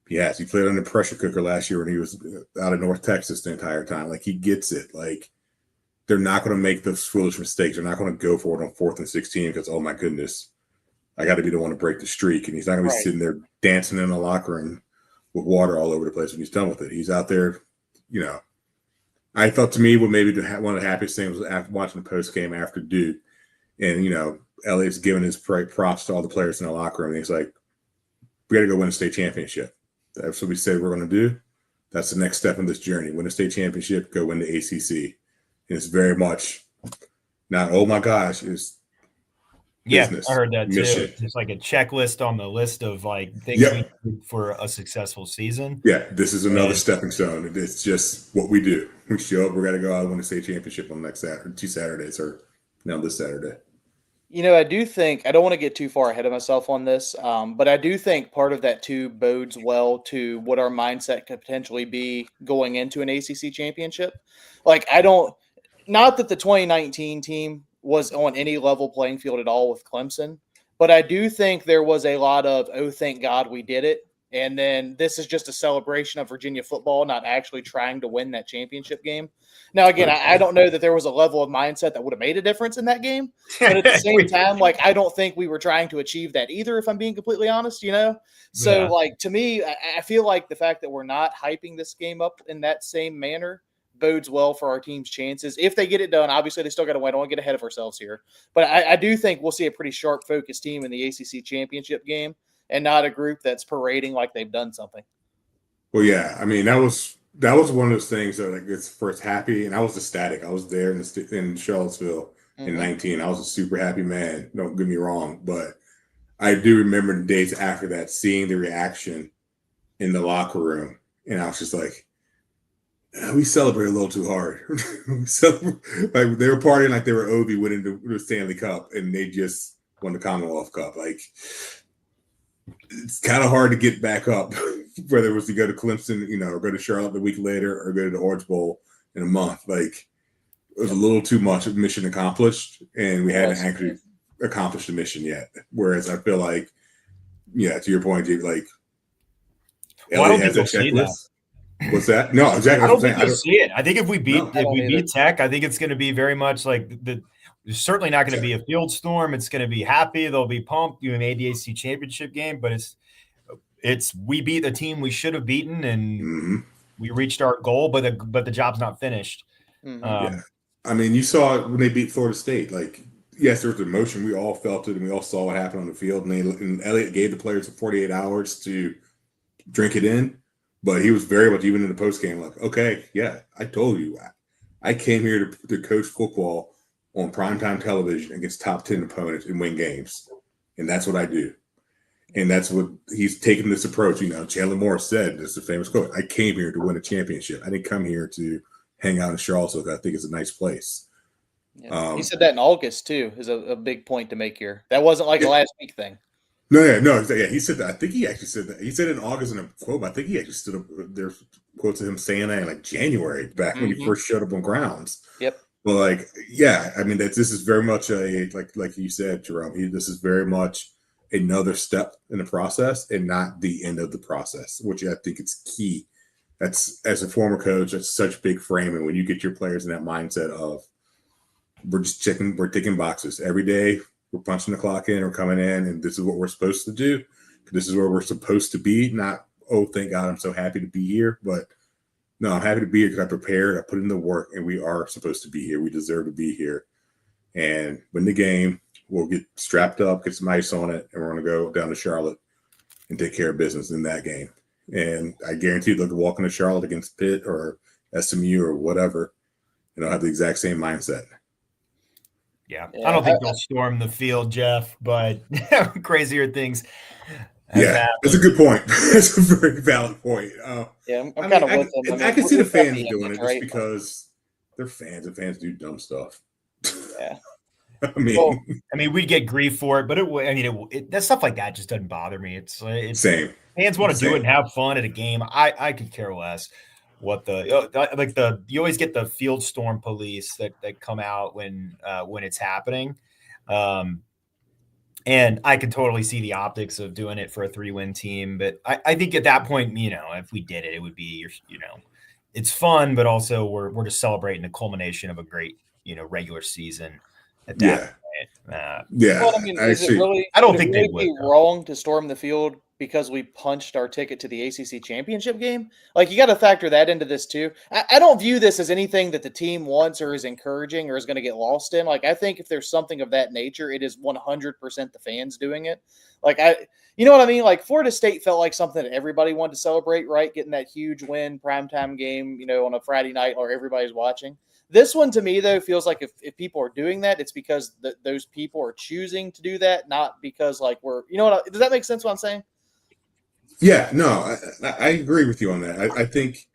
He has. He played under pressure cooker last year when he was out of North Texas the entire time. He gets it. They're not going to make those foolish mistakes. They're not going to go for it on 4th and 16 because, oh my goodness, I got to be the one to break the streak. And he's not going to be sitting there dancing in the locker room with water all over the place when he's done with it. He's out there, I thought to me what maybe one of the happiest things was after watching the post game after Duke. And, Elliott's giving his props to all the players in the locker room. And he's like, we got to go win a state championship. That's what we said we're going to do. That's the next step in this journey. Win a state championship, go win the ACC. And it's very much not, oh my gosh, it's business. I heard that mission. too. It's like a checklist on the list of things we do for a successful season. Yeah, this is another stepping stone. It's just what we do. We show up, we're going to go out and win a state championship on the next Saturday, 2 Saturdays, or now this Saturday. I do think, I don't want to get too far ahead of myself on this, but I do think part of that too bodes well to what our mindset could potentially be going into an ACC championship. Not that the 2019 team was on any level playing field at all with Clemson, but I do think there was a lot of, oh, thank God we did it. And then this is just a celebration of Virginia football, not actually trying to win that championship game. Now, again, I don't know that there was a level of mindset that would have made a difference in that game. But at the same time, I don't think we were trying to achieve that either, if I'm being completely honest, So, to me, I feel like the fact that we're not hyping this game up in that same manner bodes well for our team's chances. If they get it done, obviously they still got to win. I don't want to get ahead of ourselves here. But I do think we'll see a pretty sharp focused team in the ACC championship game and not a group that's parading like they've done something. Well, yeah. That was one of those things that it's first happy, and I was ecstatic. I was there in Charlottesville in 19. I was a super happy man. Don't get me wrong, but I do remember the days after that, seeing the reaction in the locker room, and I was just like, we celebrate a little too hard. They were partying like they were Obi winning the Stanley Cup, and they just won the Commonwealth Cup. It's kind of hard to get back up, whether it was to go to Clemson, or go to Charlotte a week later, or go to the Orange Bowl in a month. It was a little too much of mission accomplished, and we hadn't actually accomplished the mission yet. Whereas I feel like, to your point, Jake, Elliott has that checklist. What's that? No, exactly. I don't think you'll see it. I think if we beat Tech, I think it's going to be very much there's certainly not going to be a field storm. It's going to be happy. They'll be pumped. You made the ACC championship game, but it's we beat the team we should have beaten, and we reached our goal, but the job's not finished. I mean, you saw it when they beat Florida State. Like, yes, there was emotion. We all felt it, and we all saw what happened on the field. And Elliott gave the players 48 hours to drink it in, but he was very much even in the post game like, okay, yeah, I told you, I came here to coach football on primetime television against top 10 opponents and win games, and that's what I do. And that's what he's taken this approach. You know, Chandler Morris said, this is a famous quote, I came here to win a championship. I didn't come here to hang out in Charlottesville. I think it's a nice place. Yeah. He said that in August, too, is a big point to make here. That wasn't like a last week thing. No, he said that. I think he actually said that. He said it in August in a quote, but I think he actually stood up. There's quotes of him saying that in like January, back when he first showed up on grounds. Yep. But like, yeah, I mean, this is very much like you said, Jerome. This is very much another step in the process and not the end of the process, which I think is key. That's, as a former coach, that's such big framing when you get your players in that mindset of we're ticking boxes every day. We're punching the clock in, we're coming in, and this is what we're supposed to do. This is where we're supposed to be. Not, oh, thank God, I'm so happy to be here. But no, I'm happy to be here because I prepared, I put in the work, and we are supposed to be here. We deserve to be here. And win the game, we'll get strapped up, get some ice on it, and we're going to go down to Charlotte and take care of business in that game. And I guarantee they'll walk into Charlotte against Pitt or SMU or whatever, and they'll have the exact same mindset. Yeah, I don't think they'll storm the field, Jeff, but crazier things. That's a good point. That's a very valid point. I'm kind of with them. I can see the fans doing it just because they're fans, and fans do dumb stuff. Yeah. I mean, we'd get grief for it, but that stuff like that just doesn't bother me. It's same. Fans want to do it and have fun at a game. I could care less. What you always get the field storm police that come out when it's happening, and I could totally see the optics of doing it for a 3-win team. But I think at that point, if we did it, it would be it's fun, but also we're just celebrating the culmination of a great regular season. At that point. Well, I mean, is it really? I don't think they would be wrong to storm the field because we punched our ticket to the ACC Championship game. Like, you got to factor that into this too. I don't view this as anything that the team wants or is encouraging or is going to get lost in. Like, I think if there's something of that nature, it is 100% the fans doing it. Like, you know what I mean? Like, Florida State felt like something that everybody wanted to celebrate, right? Getting that huge win, primetime game, on a Friday night where everybody's watching. This one, to me, though, feels like if people are doing that, it's because those people are choosing to do that, not because, like, does that make sense what I'm saying? Yeah, no, I agree with you on that. I think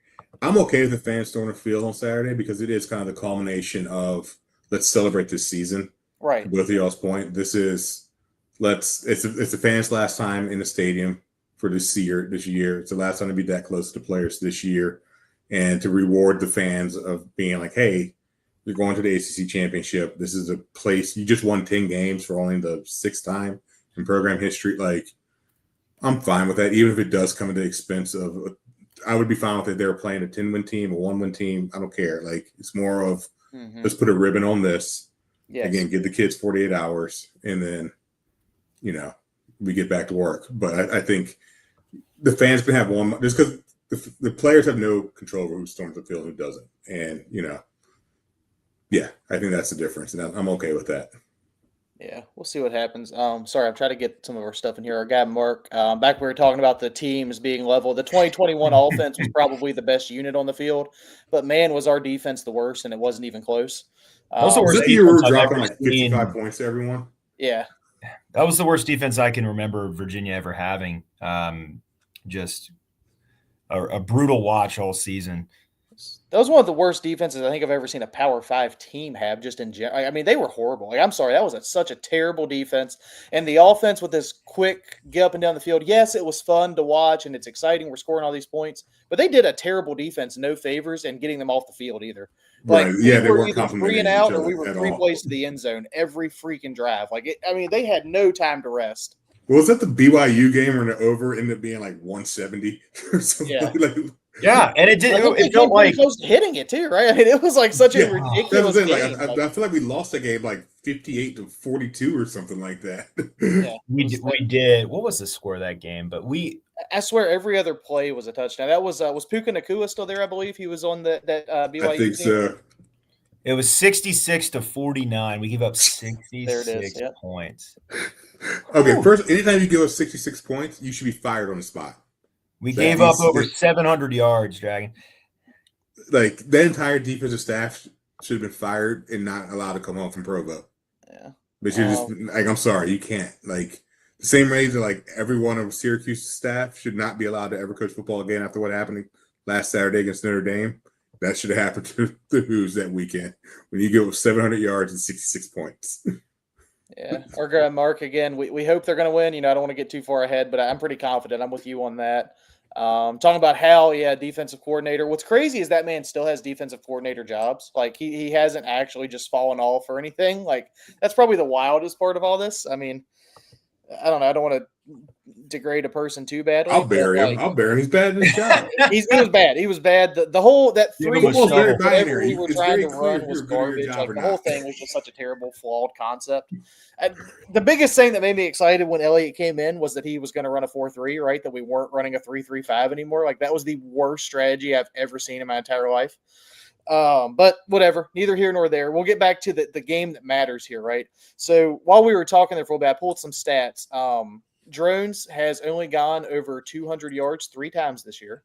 I'm okay with the fans storming the field on Saturday because it is kind of the culmination of let's celebrate this season. Right. To both of y'all's point, it's the fans' last time in the stadium for this year. It's the last time to be that close to players this year. And to reward the fans of being like, hey, you're going to the ACC Championship. This is a place you just won 10 games for only the 6th time in program history. Like, I'm fine with that, even if it does come at the expense of. I would be fine with it. They were playing a 10-win team, a 1-win team. I don't care. Like, it's more of let's put a ribbon on this. Yes. Again, give the kids 48 hours, and then, we get back to work. But I think the fans can have one just because. The players have no control over who storms the field and who doesn't. And, I think that's the difference. And I'm okay with that. Yeah, we'll see what happens. Sorry, I'm trying to get some of our stuff in here. Our guy, Mark, back we were talking about the teams being level. The 2021 offense was probably the best unit on the field. But, man, was our defense the worst, and it wasn't even close. Was that the year we were dropping like 55 points to everyone? Yeah. That was the worst defense I can remember Virginia ever having. Just a brutal watch all season. That was one of the worst defenses I think I've ever seen a Power 5 team have, just in general. I mean, they were horrible. Like, I'm sorry, that was such a terrible defense. And the offense with this quick get up and down the field, yes, it was fun to watch, and it's exciting. We're scoring all these points. But they did a terrible defense, no favors, and getting them off the field either. Like, right. Yeah, they were either 3 and out, or we were 3 plays to the end zone every freaking drive. Like, they had no time to rest. Well, was that the BYU game where the over ended up being like 170 or something? Yeah. And it did. It felt like close to hitting it too, right? I mean, it was like such a ridiculous game. I feel like we lost the game like 58-42 or something like that. Yeah, we did. What was the score of that game? But I swear every other play was a touchdown. That was Puka Nakua still there? I believe he was on that BYU. I think team. so. It was 66-49. We gave up There it is. 66 Yep. points. Okay, Whew. first, anytime you give us 66 points, you should be fired on the spot. We That gave up means over 700 yards, Dragon. like the entire defensive staff should have been fired and not allowed to come home from Provo. Yeah. But you're just like, I'm sorry, you can't. Like the same way that like every one of Syracuse's staff should not be allowed to ever coach football again after what happened last Saturday against Notre Dame. That should have happened to the Hoos that weekend when you give up 700 yards and 66 points. Yeah. Our guy Mark, again, we hope they're going to win. I don't want to get too far ahead, but I'm pretty confident. I'm with you on that. Talking about Hal, defensive coordinator. What's crazy is that man still has defensive coordinator jobs. Like he hasn't actually just fallen off or anything. Like that's probably the wildest part of all this. I mean, I don't know. I don't want to degrade a person too badly. I'll bury him. Like, I'll bury him. He's bad in his job. he was bad. He was bad. The whole that Give three him a Football's very shovel. whatever binary. we were It's trying very to clear run if was you're good at your garbage. job Like or the whole not. thing was just such a terrible, flawed concept. And the biggest thing that made me excited when Elliott came in was that he was going to run a 4-3, right? That we weren't running a 3-3-5 anymore. Like that was the worst strategy I've ever seen in my entire life. But whatever, neither here nor there. We'll get back to the game that matters here, right? So while we were talking there for a bit, I pulled some stats. Drones has only gone over 200 yards 3 times this year.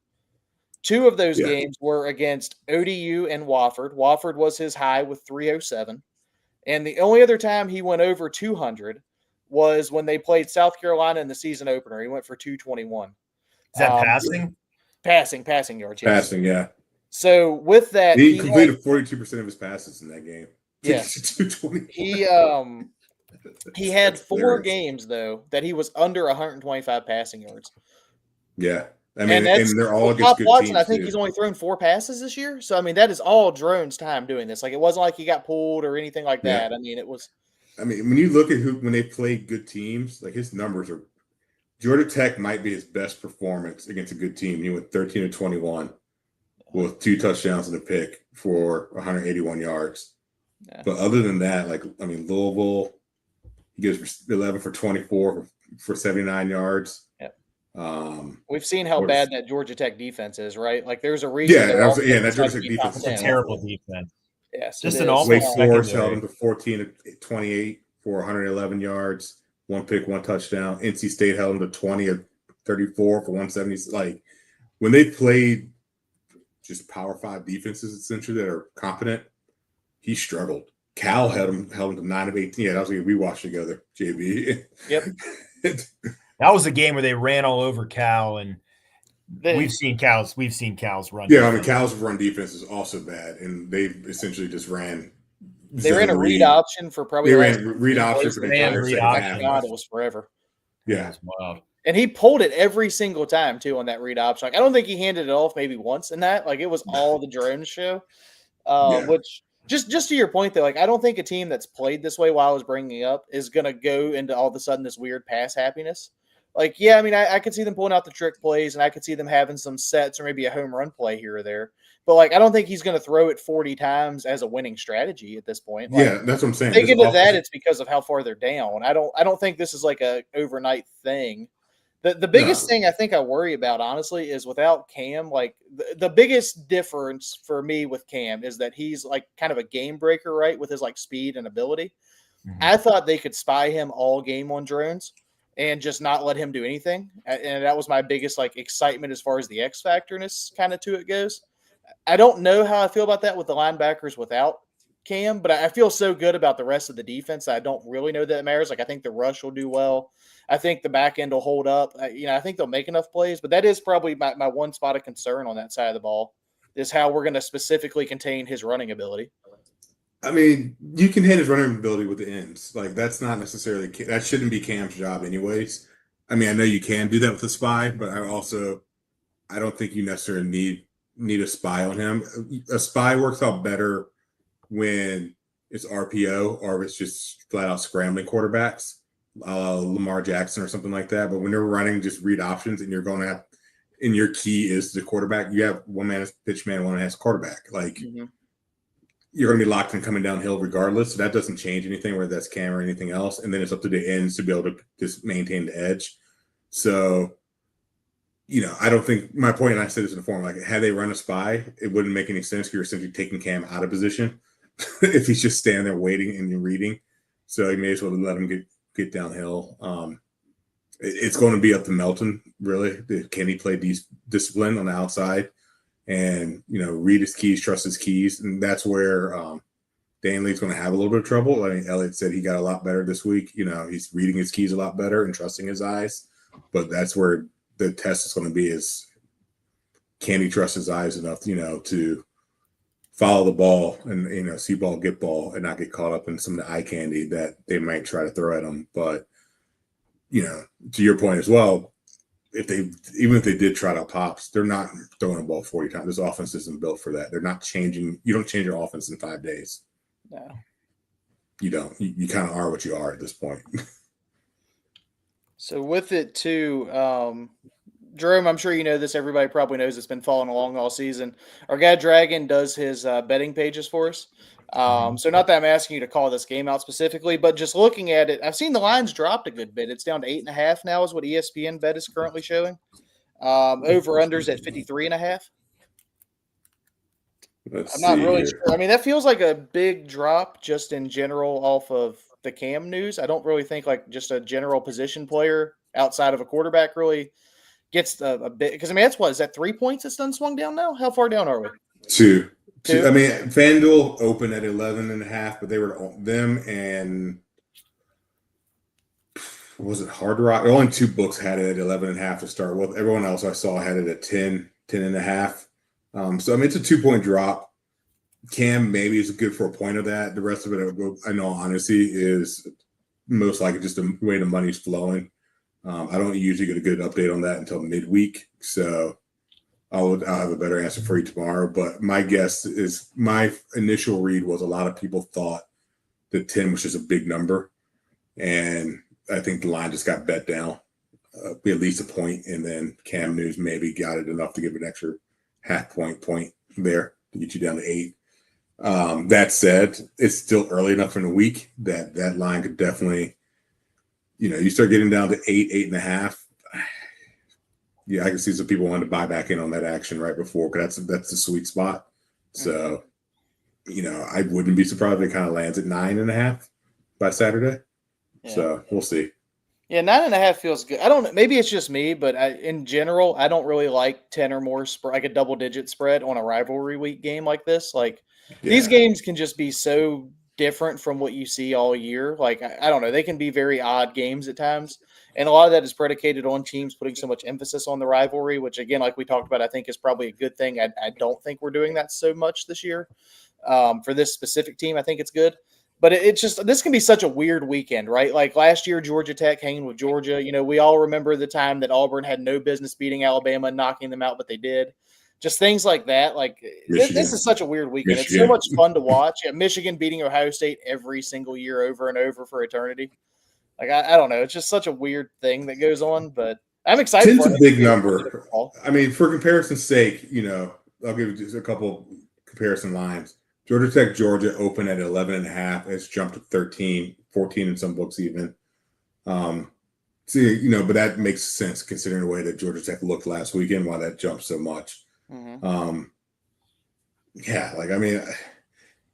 2 of those games were against ODU and Wofford. Wofford was his high with 307. And the only other time he went over 200 was when they played South Carolina in the season opener. He went for 221. Is that passing? Passing yards. Yes. Passing, yeah. So with that, He completed 42% of his passes in that game. Yeah. 220. He had 4 games though that he was under 125 passing yards. Yeah. I mean, that's and they're all against Bob good Watson. teams. I think he's only thrown 4 passes this year. So I mean, that is all Drone's time doing this. Like it wasn't like he got pulled or anything like that. I mean, it was. I mean, when you look at when they play good teams, like his numbers are. Georgia Tech might be his best performance against a good team. He went 13-21 with 2 touchdowns and a pick for 181 yards. Yeah. But other than that, like I mean, Louisville, he goes 11 for 24 for 79 yards. Yep. We've seen how bad that Georgia Tech defense is, right? Like there's a reason. That Georgia Tech defense is a terrible defense. Yes, just an awful. Wake Forest held him to 14-28 for 111 yards, 1 pick, 1 touchdown. NC State held him to 20-34 for 170. Like when they played just Power 5 defenses essentially that are competent, he struggled. Cal held him to 9 of 18. Yeah, that was we watched together, JB. Yep. That was a game where they ran all over Cal, and we've seen Cal's run. Yeah, I mean Cal's run defense is also bad, and they essentially just ran. They ran a read option for probably. They ran read option for the entire second half. God, it was forever. Yeah, it was wild. And he pulled it every single time too on that read option. Like I don't think he handed it off maybe once in that. Like it was all the drone show, which. Just to your point, though, like I don't think a team that's played this way while I was bringing it up is going to go into all of a sudden this weird pass happiness. Like, yeah, I mean, I could see them pulling out the trick plays and I could see them having some sets or maybe a home run play here or there. But, like, I don't think he's going to throw it 40 times as a winning strategy at this point. Like, yeah, that's what I'm saying. They get into that, it's because of how far they're down. I don't think this is like a overnight thing. The biggest thing I think I worry about, honestly, is without Cam, like the biggest difference for me with Cam is that he's like kind of a game breaker, right? With his like speed and ability. Mm-hmm. I thought they could spy him all game on drones and just not let him do anything. And that was my biggest like excitement as far as the X factorness kind of to it goes. I don't know how I feel about that with the linebackers without Cam, but I feel so good about the rest of the defense that I don't really know that it matters. Like I think the rush will do well. I think the back end will hold up. I think they'll make enough plays, but that is probably my one spot of concern on that side of the ball is how we're going to specifically contain his running ability. I mean, you can hit his running ability with the ends. Like that's not necessarily that shouldn't be Cam's job, anyways. I mean, I know you can do that with a spy, but I don't think you necessarily need a spy on him. A spy works out better when it's RPO or if it's just flat out scrambling quarterbacks. Lamar Jackson or something like that. But when they're running just read options and you're going to have, and your key is the quarterback, you have one man as pitch man, one has quarterback. Like you're going to be locked in coming downhill regardless. So that doesn't change anything, whether that's Cam or anything else. And then it's up to the ends to be able to just maintain the edge. So, I don't think my point, and I said this in the forum, like had they run a spy, it wouldn't make any sense because you're essentially taking Cam out of position. if he's just standing there waiting and reading. So you may as well let him get downhill. It's going to be up to Melton, really. Can he play discipline on the outside and, read his keys, trust his keys? And that's where Danley's going to have a little bit of trouble. I mean, Elliott said he got a lot better this week. He's reading his keys a lot better and trusting his eyes. But that's where the test is going to be is, can he trust his eyes enough, to follow the ball and, see ball, get ball, and not get caught up in some of the eye candy that they might try to throw at him. But, to your point as well, even if they did try to pops, they're not throwing the ball 40 times. This offense isn't built for that. They're not changing. You don't change your offense in 5 days. No. You don't. You kind of are what you are at this point. So with it too, Jerome, I'm sure you know this. Everybody probably knows it's been following along all season. Our guy Dragon does his betting pages for us. So not that I'm asking you to call this game out specifically, but just looking at it, I've seen the lines dropped a good bit. It's down to 8.5 now is what ESPN bet is currently showing. Over-unders at 53.5. I'm not really sure. I mean, that feels like a big drop just in general off of the Cam news. I don't really think like just a general position player outside of a quarterback really gets a bit, because I mean, that's what, is that 3 points that's done swung down now? How far down are we? Two. I mean, FanDuel opened at 11.5, but they were them and was it Hard Rock? Only 2 books had it at 11.5 to start with. Everyone else I saw had it at 10.5. So I mean, it's a 2-point drop. Cam maybe is good for a point of that. The rest of it, I know, honestly, is most likely just the way the money's flowing. I don't usually get a good update on that until midweek, so I'll have a better answer for you tomorrow. But my guess is, my initial read was a lot of people thought that 10 was just a big number, and I think the line just got bet down, at least a point, and then Cam News maybe got it enough to give an extra half point there to get you down to 8. That said, it's still early enough in the week that line could definitely, you start getting down to 8, 8.5. Yeah, I can see some people wanting to buy back in on that action right before, because that's the sweet spot. So, I wouldn't be surprised if it kind of lands at 9.5 by Saturday. Yeah. So we'll see. Yeah, 9.5 feels good. I don't. Maybe it's just me, but in general, I don't really like 10 or more like a double-digit spread on a rivalry week game like this. Like these games can just be so different from what you see all year. Like I don't know, they can be very odd games at times. And a lot of that is predicated on teams putting so much emphasis on the rivalry, which, again, like we talked about, I think is probably a good thing. I don't think we're doing that so much this year. For this specific team, I think it's good. But it's just, this can be such a weird weekend, right? Like last year, Georgia Tech hanging with Georgia. We all remember the time that Auburn had no business beating Alabama and knocking them out, but they did. Just things like that. Like this is such a weird weekend. Michigan. It's so much fun to watch. Yeah, Michigan beating Ohio State every single year over and over for eternity. Like, I don't know. It's just such a weird thing that goes on, but I'm excited. 10's a big number. I mean, for comparison's sake, I'll give you just a couple comparison lines. Georgia Tech, Georgia opened at 11.5. It's jumped to 13, 14 in some books even. But that makes sense considering the way that Georgia Tech looked last weekend, why that jumped so much. Mm-hmm.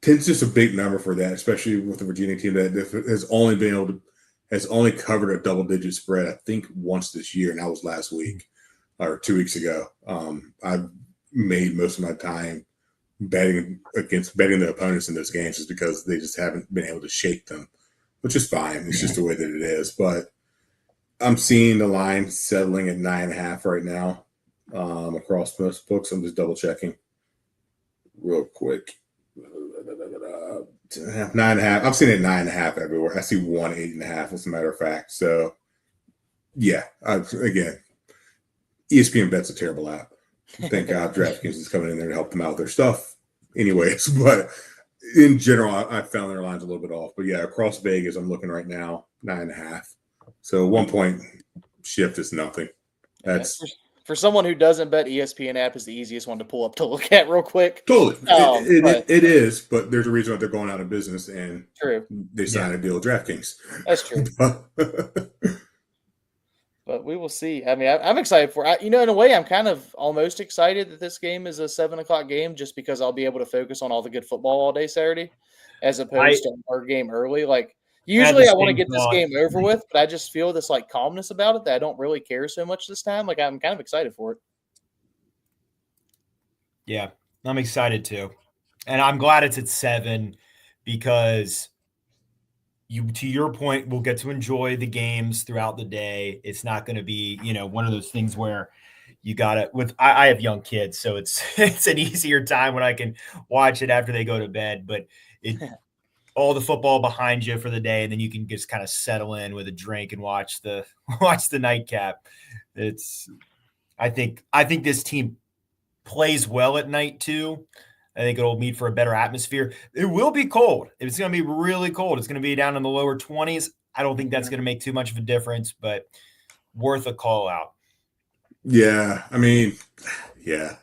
10's just a big number for that, especially with the Virginia team that has only covered a double-digit spread, I think, once this year, and that was last week or 2 weeks ago. I've made most of my time betting the opponents in those games just because they just haven't been able to shake them, which is fine. It's just the way that it is. But I'm seeing the line settling at 9.5 right now across most books. I'm just double-checking real quick. 9.5. I'm seeing it 9.5 everywhere. I see 8.5, as a matter of fact. So, yeah. Again, ESPN Bet's a terrible app. Thank God DraftKings is coming in there to help them out with their stuff. Anyways, but in general, I found their lines a little bit off. But yeah, across Vegas, I'm looking right now 9.5. So 1 point shift is nothing. That's. For someone who doesn't bet, ESPN app is the easiest one to pull up to look at real quick. Totally. It is, but there's a reason why they're going out of business, and true. They signed a deal with DraftKings. That's true. But we will see. I mean, I'm excited for it. In a way, I'm kind of almost excited that this game is a 7 o'clock game, just because I'll be able to focus on all the good football all day Saturday, as I opposed to our game early. Like had the usually, I want to same get this thought. game over with, but I just feel this like calmness about it that I don't really care so much this time. Like I'm kind of excited for it. Yeah, I'm excited too. And I'm glad it's at 7 because to your point, we'll get to enjoy the games throughout the day. It's not going to be, one of those things where you got to I have young kids, so it's it's an easier time when I can watch it after they go to bed, but it all the football behind you for the day, and then you can just kind of settle in with a drink and watch the watch the nightcap. It's I think this team plays well at night too. I think it'll meet for a better atmosphere. It will be cold. It's going to be really cold. It's going to be down in the lower 20s. I don't think that's going to make too much of a difference, but worth a call out. Yeah, I mean, yeah.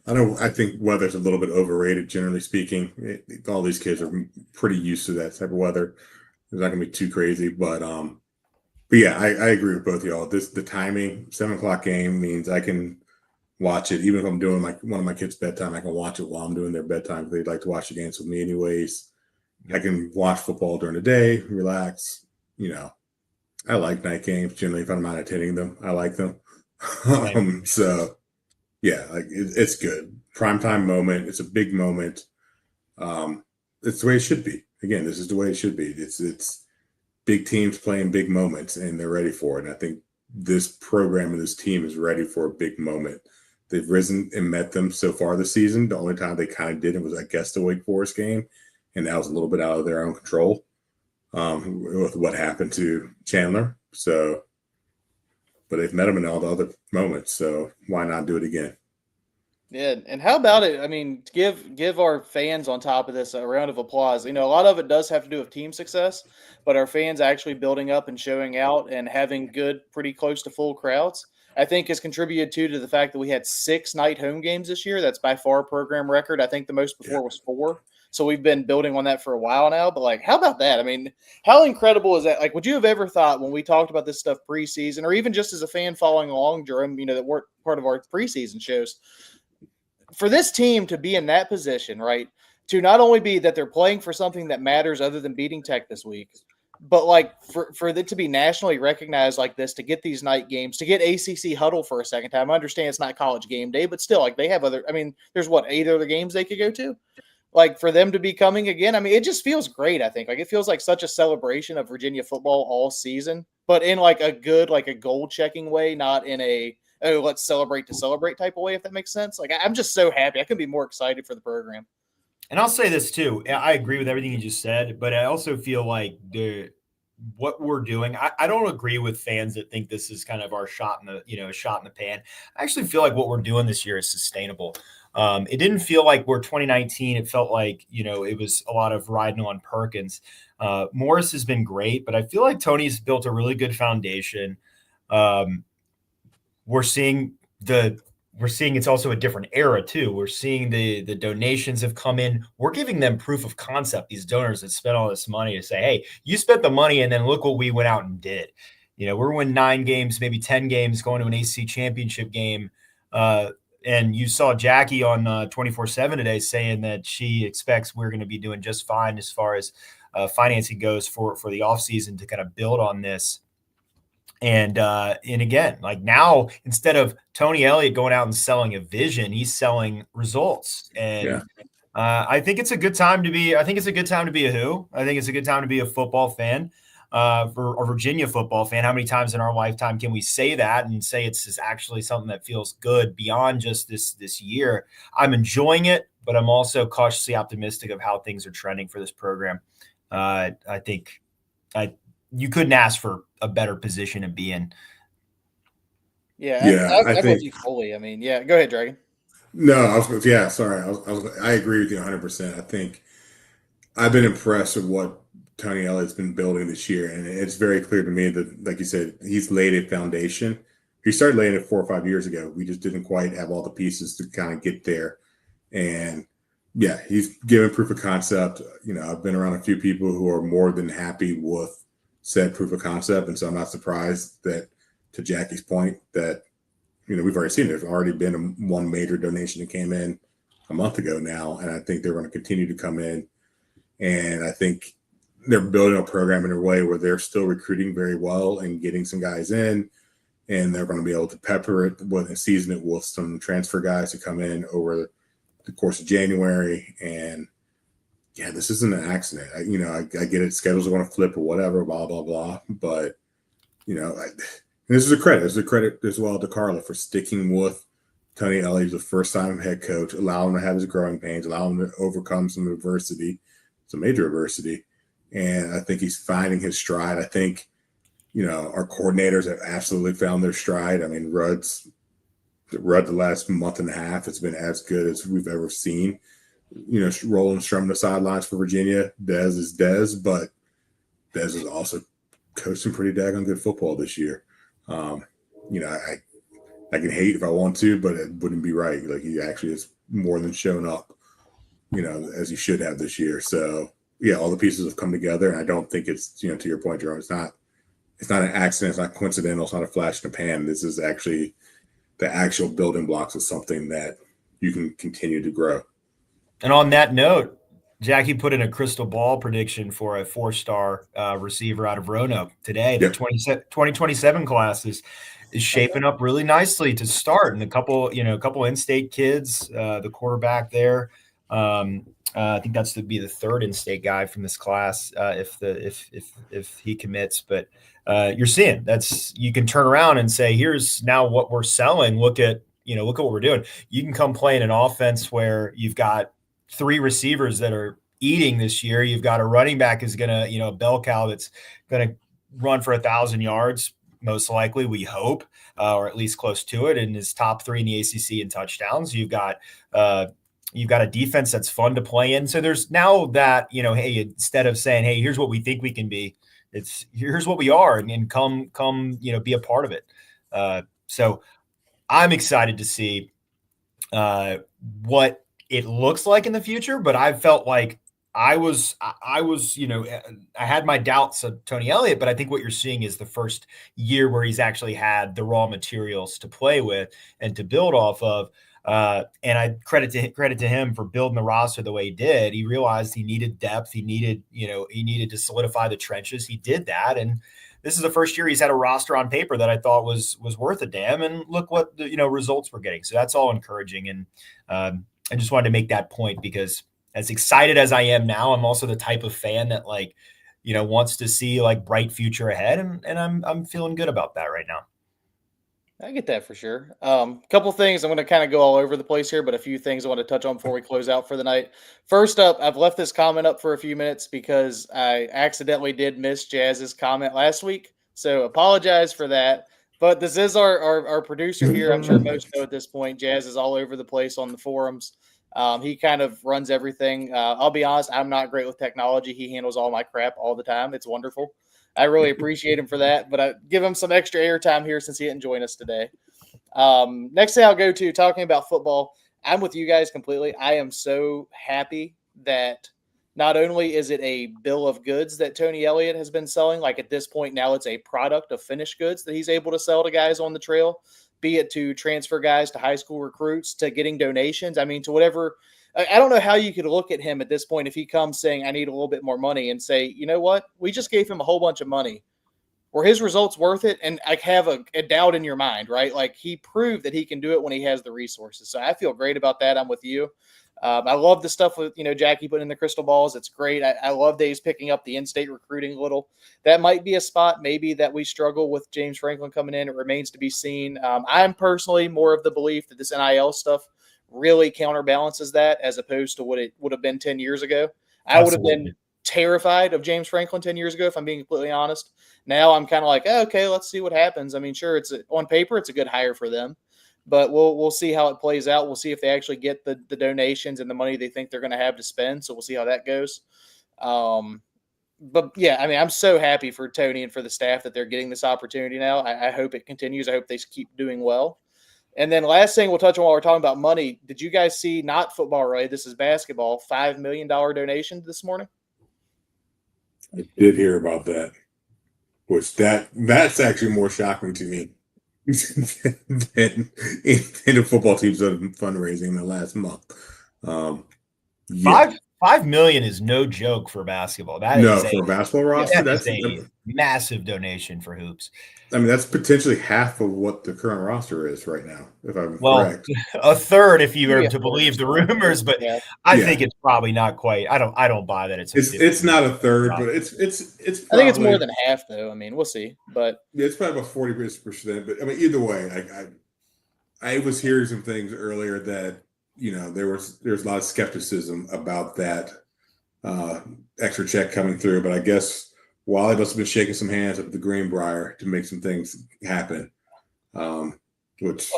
I think weather's a little bit overrated, generally speaking. All these kids are pretty used to that type of weather. It's not gonna be too crazy, but yeah, I agree with both of y'all. The timing, 7 o'clock game means I can watch it even if I'm doing one of my kids' bedtime. I can watch it while I'm doing their bedtime. They'd like to watch the games with me anyways. I can watch football during the day, relax. I like night games generally. If I'm not attending them, I like them. So yeah, like it's good. Primetime moment. It's a big moment. It's the way it should be. Again, this is the way it should be. It's big teams playing big moments, and they're ready for it. And I think this program and this team is ready for a big moment. They've risen and met them so far this season. The only time they kind of didn't was, I guess, the Wake Forest game, and that was a little bit out of their own control with what happened to Chandler. So, but they've met them in all the other moments, so why not do it again? Yeah, and how about it? I mean, give our fans on top of this a round of applause. A lot of it does have to do with team success, but our fans actually building up and showing out and having good, pretty close to full crowds, I think has contributed to the fact that we had 6 night home games this year. That's by far a program record. I think the most before was 4. So we've been building on that for a while now. But like, how about that? I mean, how incredible is that? Like, would you have ever thought when we talked about this stuff preseason, or even just as a fan following along, Jerome, that weren't part of our preseason shows, for this team to be in that position, right? To not only be that they're playing for something that matters other than beating Tech this week, but like for it to be nationally recognized like this, to get these night games, to get ACC Huddle for a second time. I understand it's not College Game Day, but still, like they have other. I mean, there's 8 other games they could go to. Like for them to be coming again, I mean, it just feels great. I think like it feels like such a celebration of Virginia football all season, but in like a good, like a goal checking way, not in a let's celebrate to celebrate type of way, if that makes sense. Like I'm just so happy. I couldn't be more excited for the program. And I'll say this too. I agree with everything you just said, but I also feel like what we're doing, I don't agree with fans that think this is kind of our shot in the, shot in the pan. I actually feel like what we're doing this year is sustainable. It didn't feel like we're 2019. It felt like, it was a lot of riding on Perkins. Morris has been great, but I feel like Tony's built a really good foundation. We're seeing it's also a different era too. We're seeing the donations have come in. We're giving them proof of concept. These donors that spent all this money to say, hey, you spent the money and then look what we went out and did. We're winning 9 games, maybe 10 games, going to an ACC championship game. And you saw Jackie on 24/7 today saying that she expects we're going to be doing just fine as far as financing goes for the offseason to kind of build on this. And again, like now, instead of Tony Elliott going out and selling a vision, he's selling results. And I think it's a good time to be. I think it's a good time to be a Who. I think it's a good time to be a football fan, for a Virginia football fan. How many times in our lifetime can we say that and say it's actually something that feels good beyond just this year? I'm enjoying it, but I'm also cautiously optimistic of how things are trending for this program. I think you couldn't ask for a better position to be in. Yeah, I think with you fully. I mean, yeah, go ahead, Dragon. No, sorry. I agree with you 100%. I think I've been impressed with what Tony Elliott's been building this year, and it's very clear to me that, like you said, he's laid a foundation. He started laying it 4 or 5 years ago. We just didn't quite have all the pieces to kind of get there. And yeah, he's given proof of concept. I've been around a few people who are more than happy with said proof of concept, and so I'm not surprised that to Jackie's point that, we've already seen there's already been one major donation that came in a month ago now, and I think they're going to continue to come in. And I think they're building a program in a way where they're still recruiting very well and getting some guys in, and they're going to be able to pepper it with and season it with some transfer guys to come in over the course of January. And yeah, this isn't an accident. I get it. Schedules are going to flip or whatever, blah, blah, blah. But, this is a credit. This is a credit as well to Carla for sticking with Tony Elliott, the first-time head coach, allow him to have his growing pains, allow him to overcome some adversity, some major adversity. And I think he's finding his stride. I think, our coordinators have absolutely found their stride. I mean, Rudd the last month and a half has been as good as we've ever seen. Rolling Strum the sidelines for Virginia. Dez is Dez, but Dez is also coached some pretty daggone good football this year. I can hate if I want to, but it wouldn't be right. Like, he actually has more than shown up, as he should have this year. So yeah, all the pieces have come together, and I don't think it's, to your point, Jerome, it's not an accident, it's not coincidental, it's not a flash in the pan. This is actually the actual building blocks of something that you can continue to grow. And on that note, Jackie put in a crystal ball prediction for a 4-star receiver out of Roanoke today. The 2027 class is shaping up really nicely to start, and a couple in-state kids. The quarterback there, I think that's to be the third in-state guy from this class if he commits. But you're seeing you can turn around and say, here's now what we're selling. Look at what we're doing. You can come play in an offense where you've got 3 receivers that are eating this year. You've got a running back who's going to, a bell cow that's going to run for 1,000 yards, most likely, we hope, or at least close to it, and is top 3 in the ACC in touchdowns. You've got a defense that's fun to play in. So there's now that, hey, instead of saying, hey, here's what we think we can be, it's here's what we are, and come, be a part of it. So I'm excited to see what it looks like in the future, but I felt like I was, I had my doubts of Tony Elliott, but I think what you're seeing is the first year where he's actually had the raw materials to play with and to build off of. And I credit to him for building the roster the way he did. He realized he needed depth. He needed to solidify the trenches. He did that. And this is the first year he's had a roster on paper that I thought was worth a damn. And look what the, results we're getting. So that's all encouraging. And, I just wanted to make that point because as excited as I am now, I'm also the type of fan that wants to see bright future ahead. And I'm feeling good about that right now. I get that for sure. Couple things. I'm going to kind of go all over the place here, but a few things I want to touch on before we close out for the night. First up, I've left this comment up for a few minutes because I accidentally did miss Jazz's comment last week. So apologize for that. But this is our producer here. I'm sure most know at this point, Jazz is all over the place on the forums. He kind of runs everything. I'll be honest, I'm not great with technology. He handles all my crap all the time. It's wonderful. I really appreciate him for that, but I give him some extra airtime here since he didn't join us today. Next thing I'll go to, talking about football, I'm with you guys completely. I am so happy that not only is it a bill of goods that Tony Elliott has been selling, like at this point now it's a product of finished goods that he's able to sell to guys on the trail, be it to transfer guys to high school recruits, to getting donations. I mean, to whatever. I don't know how you could look at him at this point if he comes saying, I need a little bit more money, and say, you know what? We just gave him a whole bunch of money. Were his results worth it? And I have a doubt in your mind, right? Like, he proved that he can do it when he has the resources. So I feel great about that. I'm with you. I love the stuff with, Jackie putting in the crystal balls. It's great. I love that he's picking up the in-state recruiting a little. That might be a spot maybe that we struggle with James Franklin coming in. It remains to be seen. I'm personally more of the belief that this NIL stuff really counterbalances that as opposed to what it would have been 10 years ago. I would have been terrified of James Franklin 10 years ago, if I'm being completely honest. Now I'm kind of like, okay, let's see what happens. I mean, sure, on paper, it's a good hire for them. But we'll see how it plays out. We'll see if they actually get the donations and the money they think they're going to have to spend. So we'll see how that goes. But yeah, I mean, I'm so happy for Tony and for the staff that they're getting this opportunity now. I hope it continues. I hope they keep doing well. And then last thing we'll touch on while we're talking about money. Did you guys see, not football related, this is basketball, $5 million donation this morning? I did hear about that, which that's actually more shocking to me. than the football team's done fundraising in the last month. Yeah. Five million is no joke for basketball. No, for a basketball roster, That is a massive donation for hoops. I mean, that's potentially half of what the current roster is right now, if I'm correct. A third if you were Maybe a to fourth. believe the rumors, but Yeah. I think it's probably not quite. I don't buy that It's not a third, but it's I think probably, it's more than half, though. I mean, we'll see. But yeah, it's probably about 40%. But I mean, either way, I was hearing some things earlier that there's a lot of skepticism about that extra check coming through. But I guess Wally must have been shaking some hands up at the Greenbrier to make some things happen. Which,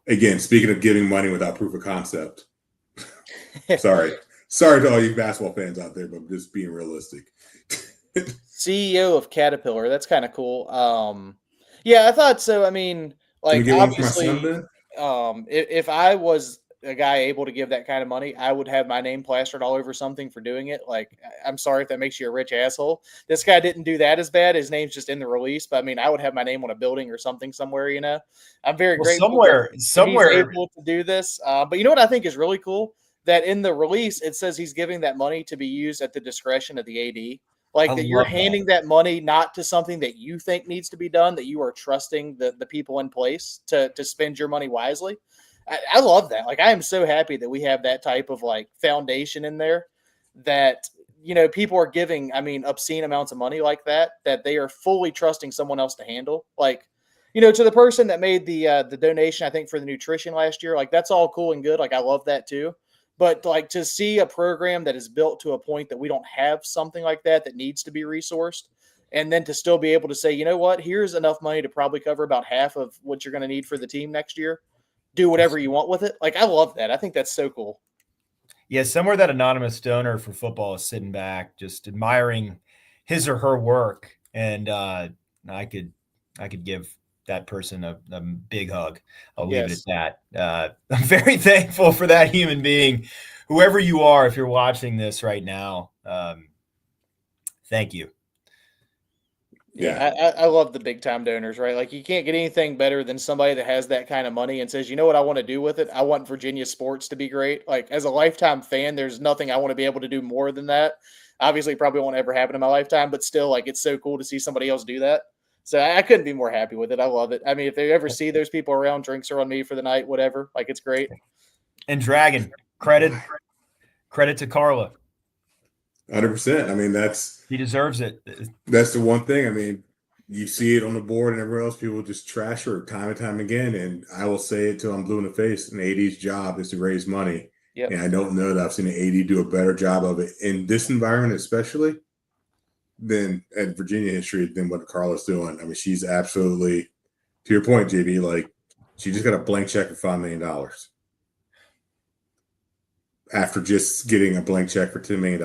again, speaking of giving money without proof of concept, sorry to all you basketball fans out there, but I'm just being realistic. CEO of Caterpillar, that's kind of cool. Yeah, I thought so. I mean, Can we like get one for my obviously, son then? if I was a guy able to give that kind of money, I would have my name plastered all over something for doing it. Like, I'm sorry if that makes you a rich asshole. This guy didn't do that as bad. His name's just in the release, but I mean, I would have my name on a building or something somewhere. I'm very grateful somewhere that he's able to do this. But you know what I think is really cool? That in the release it says he's giving that money to be used at the discretion of the AD. Like that you're handing that money not to something that you think needs to be done, that you are trusting the people in place to spend your money wisely. I love that. Like, I am so happy that we have that type of like foundation in there that, people are giving, I mean, obscene amounts of money like that they are fully trusting someone else to handle. Like, to the person that made the donation, I think for the nutrition last year, like that's all cool and good. Like, I love that too. But like to see a program that is built to a point that we don't have something like that needs to be resourced, and then to still be able to say, you know what, here's enough money to probably cover about half of what you're going to need for the team next year. Do whatever you want with it. Like, I love that. I think that's so cool. Yeah, somewhere that anonymous donor for football is sitting back, just admiring his or her work, and I could give that person a big hug. I'll leave it at that. I'm very thankful for that human being, whoever you are. If you're watching this right now, thank you. Yeah, I love the big time donors, right? Like, you can't get anything better than somebody that has that kind of money and says, you know what I want to do with it? I want Virginia sports to be great. Like, as a lifetime fan, there's nothing I want to be able to do more than that. Obviously, probably won't ever happen in my lifetime, but still, like, it's so cool to see somebody else do that. So I couldn't be more happy with it. I love it. I mean, if they ever see those people around, drinks are on me for the night, whatever. Like, it's great. And Dragon, credit to Carla. 100%. I mean, he deserves it. That's the one thing. I mean, you see it on the board and everywhere else, people just trash her time and time again. And I will say it till I'm blue in the face. An AD's job is to raise money. Yep. And I don't know that I've seen an AD do a better job of it in this environment, especially than at Virginia history than what Carla's doing. I mean, she's absolutely, to your point, JB, like, she just got a blank check for $5 million after just getting a blank check for $10 million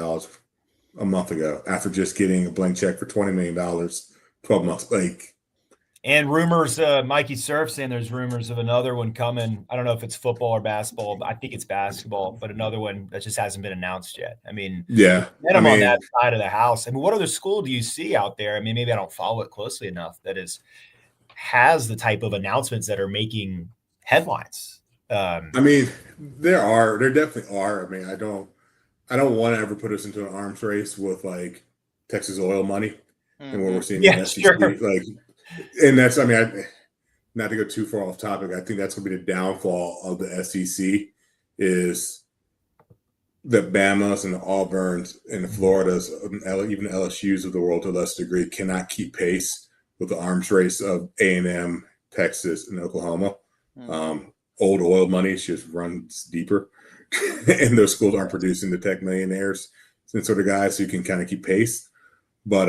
a month ago, after just getting a blank check for $20 million 12 months. Like, and rumors, Mikey Surf saying there's rumors of another one coming. I don't know if it's football or basketball, but I think it's basketball, but another one that just hasn't been announced yet. I mean, yeah, on that side of the house. I mean, what other school do you see out there? I mean, maybe I don't follow it closely enough that has the type of announcements that are making headlines. I mean, there definitely are. I mean, I don't want to ever put us into an arms race with like Texas oil money and what we're seeing in the SEC. Sure. Like, and that's, I mean, not to go too far off topic, I think that's going to be the downfall of the SEC is the Bamas and the Auburns and the Floridas, even the LSUs of the world to a lesser degree, cannot keep pace with the arms race of A&M, Texas, and Oklahoma. Old oil money just runs deeper. And those schools aren't producing the tech millionaires and sort of guys who can kind of keep pace. But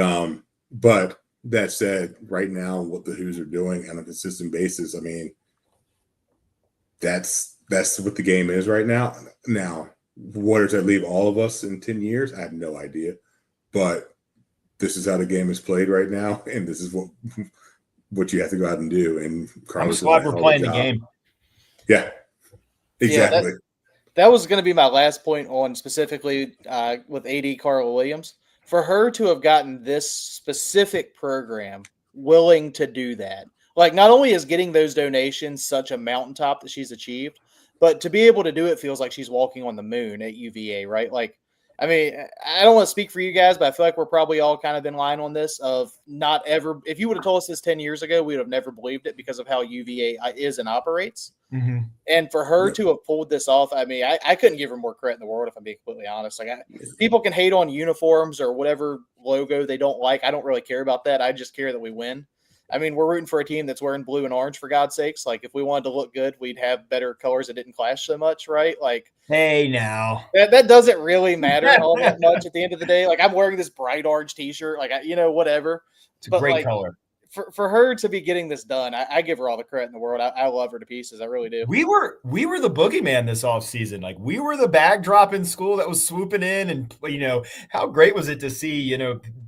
that said, right now, what the Hoos are doing on a consistent basis, I mean, that's what the game is right now. Now, where does that leave all of us in 10 years? I have no idea. But this is how the game is played right now, and this is what you have to go out and do. And I'm glad we're playing the game. Yeah, exactly. Yeah, that was going to be my last point on specifically with AD Carla Williams. For her to have gotten this specific program willing to do that, Like, not only is getting those donations such a mountaintop that she's achieved, but to be able to do it feels like she's walking on the moon at UVA, right? Like, I mean, I don't want to speak for you guys, but I feel like we're probably all kind of in line on this of not ever. If you would have told us this 10 years ago, we would have never believed it because of how UVA is and operates. Mm-hmm. And for her to have pulled this off, I mean, I couldn't give her more credit in the world if I'm being completely honest. Like, people can hate on uniforms or whatever logo they don't like. I don't really care about that. I just care that we win. I mean, we're rooting for a team that's wearing blue and orange, for God's sakes. Like, if we wanted to look good, we'd have better colors that didn't clash so much, right? Like, hey, now that doesn't really matter all that much at the end of the day. Like, I'm wearing this bright orange T-shirt, like, whatever. It's a great like, color. For her to be getting this done, I give her all the credit in the world. I love her to pieces. I really do. We were the boogeyman this offseason. Like, we were the bag drop in school that was swooping in, and how great was it to see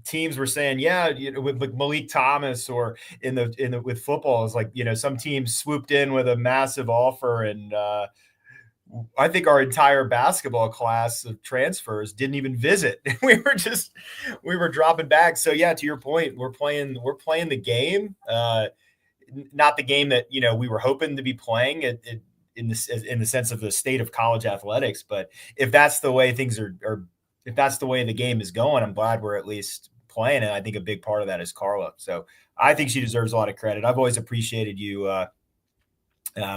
teams were saying, yeah, with like Malik Thomas, or in the with football, it's like some teams swooped in with a massive offer, and I think our entire basketball class of transfers didn't even visit. we were dropping bags. So yeah, to your point, we're playing the game, not the game that we were hoping to be playing in the sense of the state of college athletics. But if that's the way things are, or if that's the way the game is going, I'm glad we're at least playing it. I think a big part of that is Carla. So I think she deserves a lot of credit. I've always appreciated you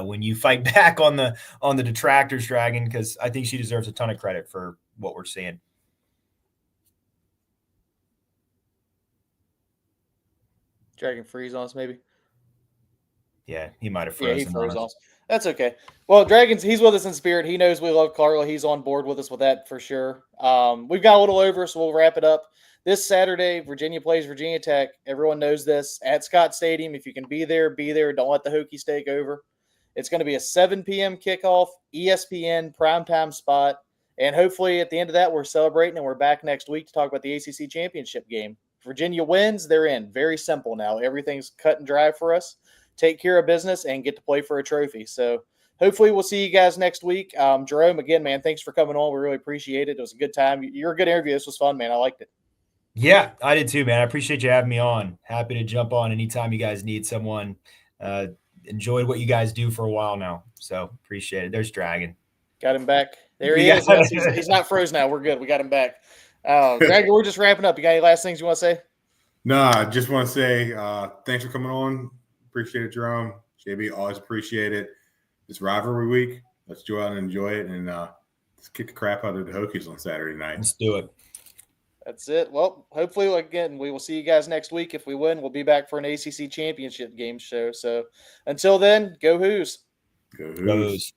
when you fight back on the detractors, Dragon, because I think she deserves a ton of credit for what we're seeing. Dragon freeze on us, maybe. Yeah, he might have frozen. Yeah, he froze on us. That's okay. Well, he's with us in spirit. He knows we love Carla. He's on board with us with that for sure. We've got a little over, so we'll wrap it up. This Saturday, Virginia plays Virginia Tech. Everyone knows this. At Scott Stadium. If you can be there, be there. Don't let the Hokies take over. It's going to be a 7 p.m. kickoff, ESPN primetime spot. And hopefully at the end of that, we're celebrating and we're back next week to talk about the ACC Championship game. Virginia wins, they're in. Very simple now. Everything's cut and dry for us. Take care of business and get to play for a trophy. So hopefully we'll see you guys next week. Jerome, again, man, thanks for coming on. We really appreciate it. It was a good time. You're a good interview. This was fun, man. I liked it. Yeah, I did too, man. I appreciate you having me on. Happy to jump on anytime you guys need someone. Enjoyed what you guys do for a while now. So appreciate it. There's Dragon. Got him back. There he is. He's not froze now. We're good. We got him back. Dragon, we're just wrapping up. You got any last things you want to say? No, I just want to say thanks for coming on. Appreciate it, Jerome. JB, always appreciate it. It's rivalry week. Let's go out and enjoy it, and let's kick the crap out of the Hokies on Saturday night. Let's do it. That's it. Well, hopefully, again, we will see you guys next week. If we win, we'll be back for an ACC Championship Game show. So until then, go Hoos. Go Hoos.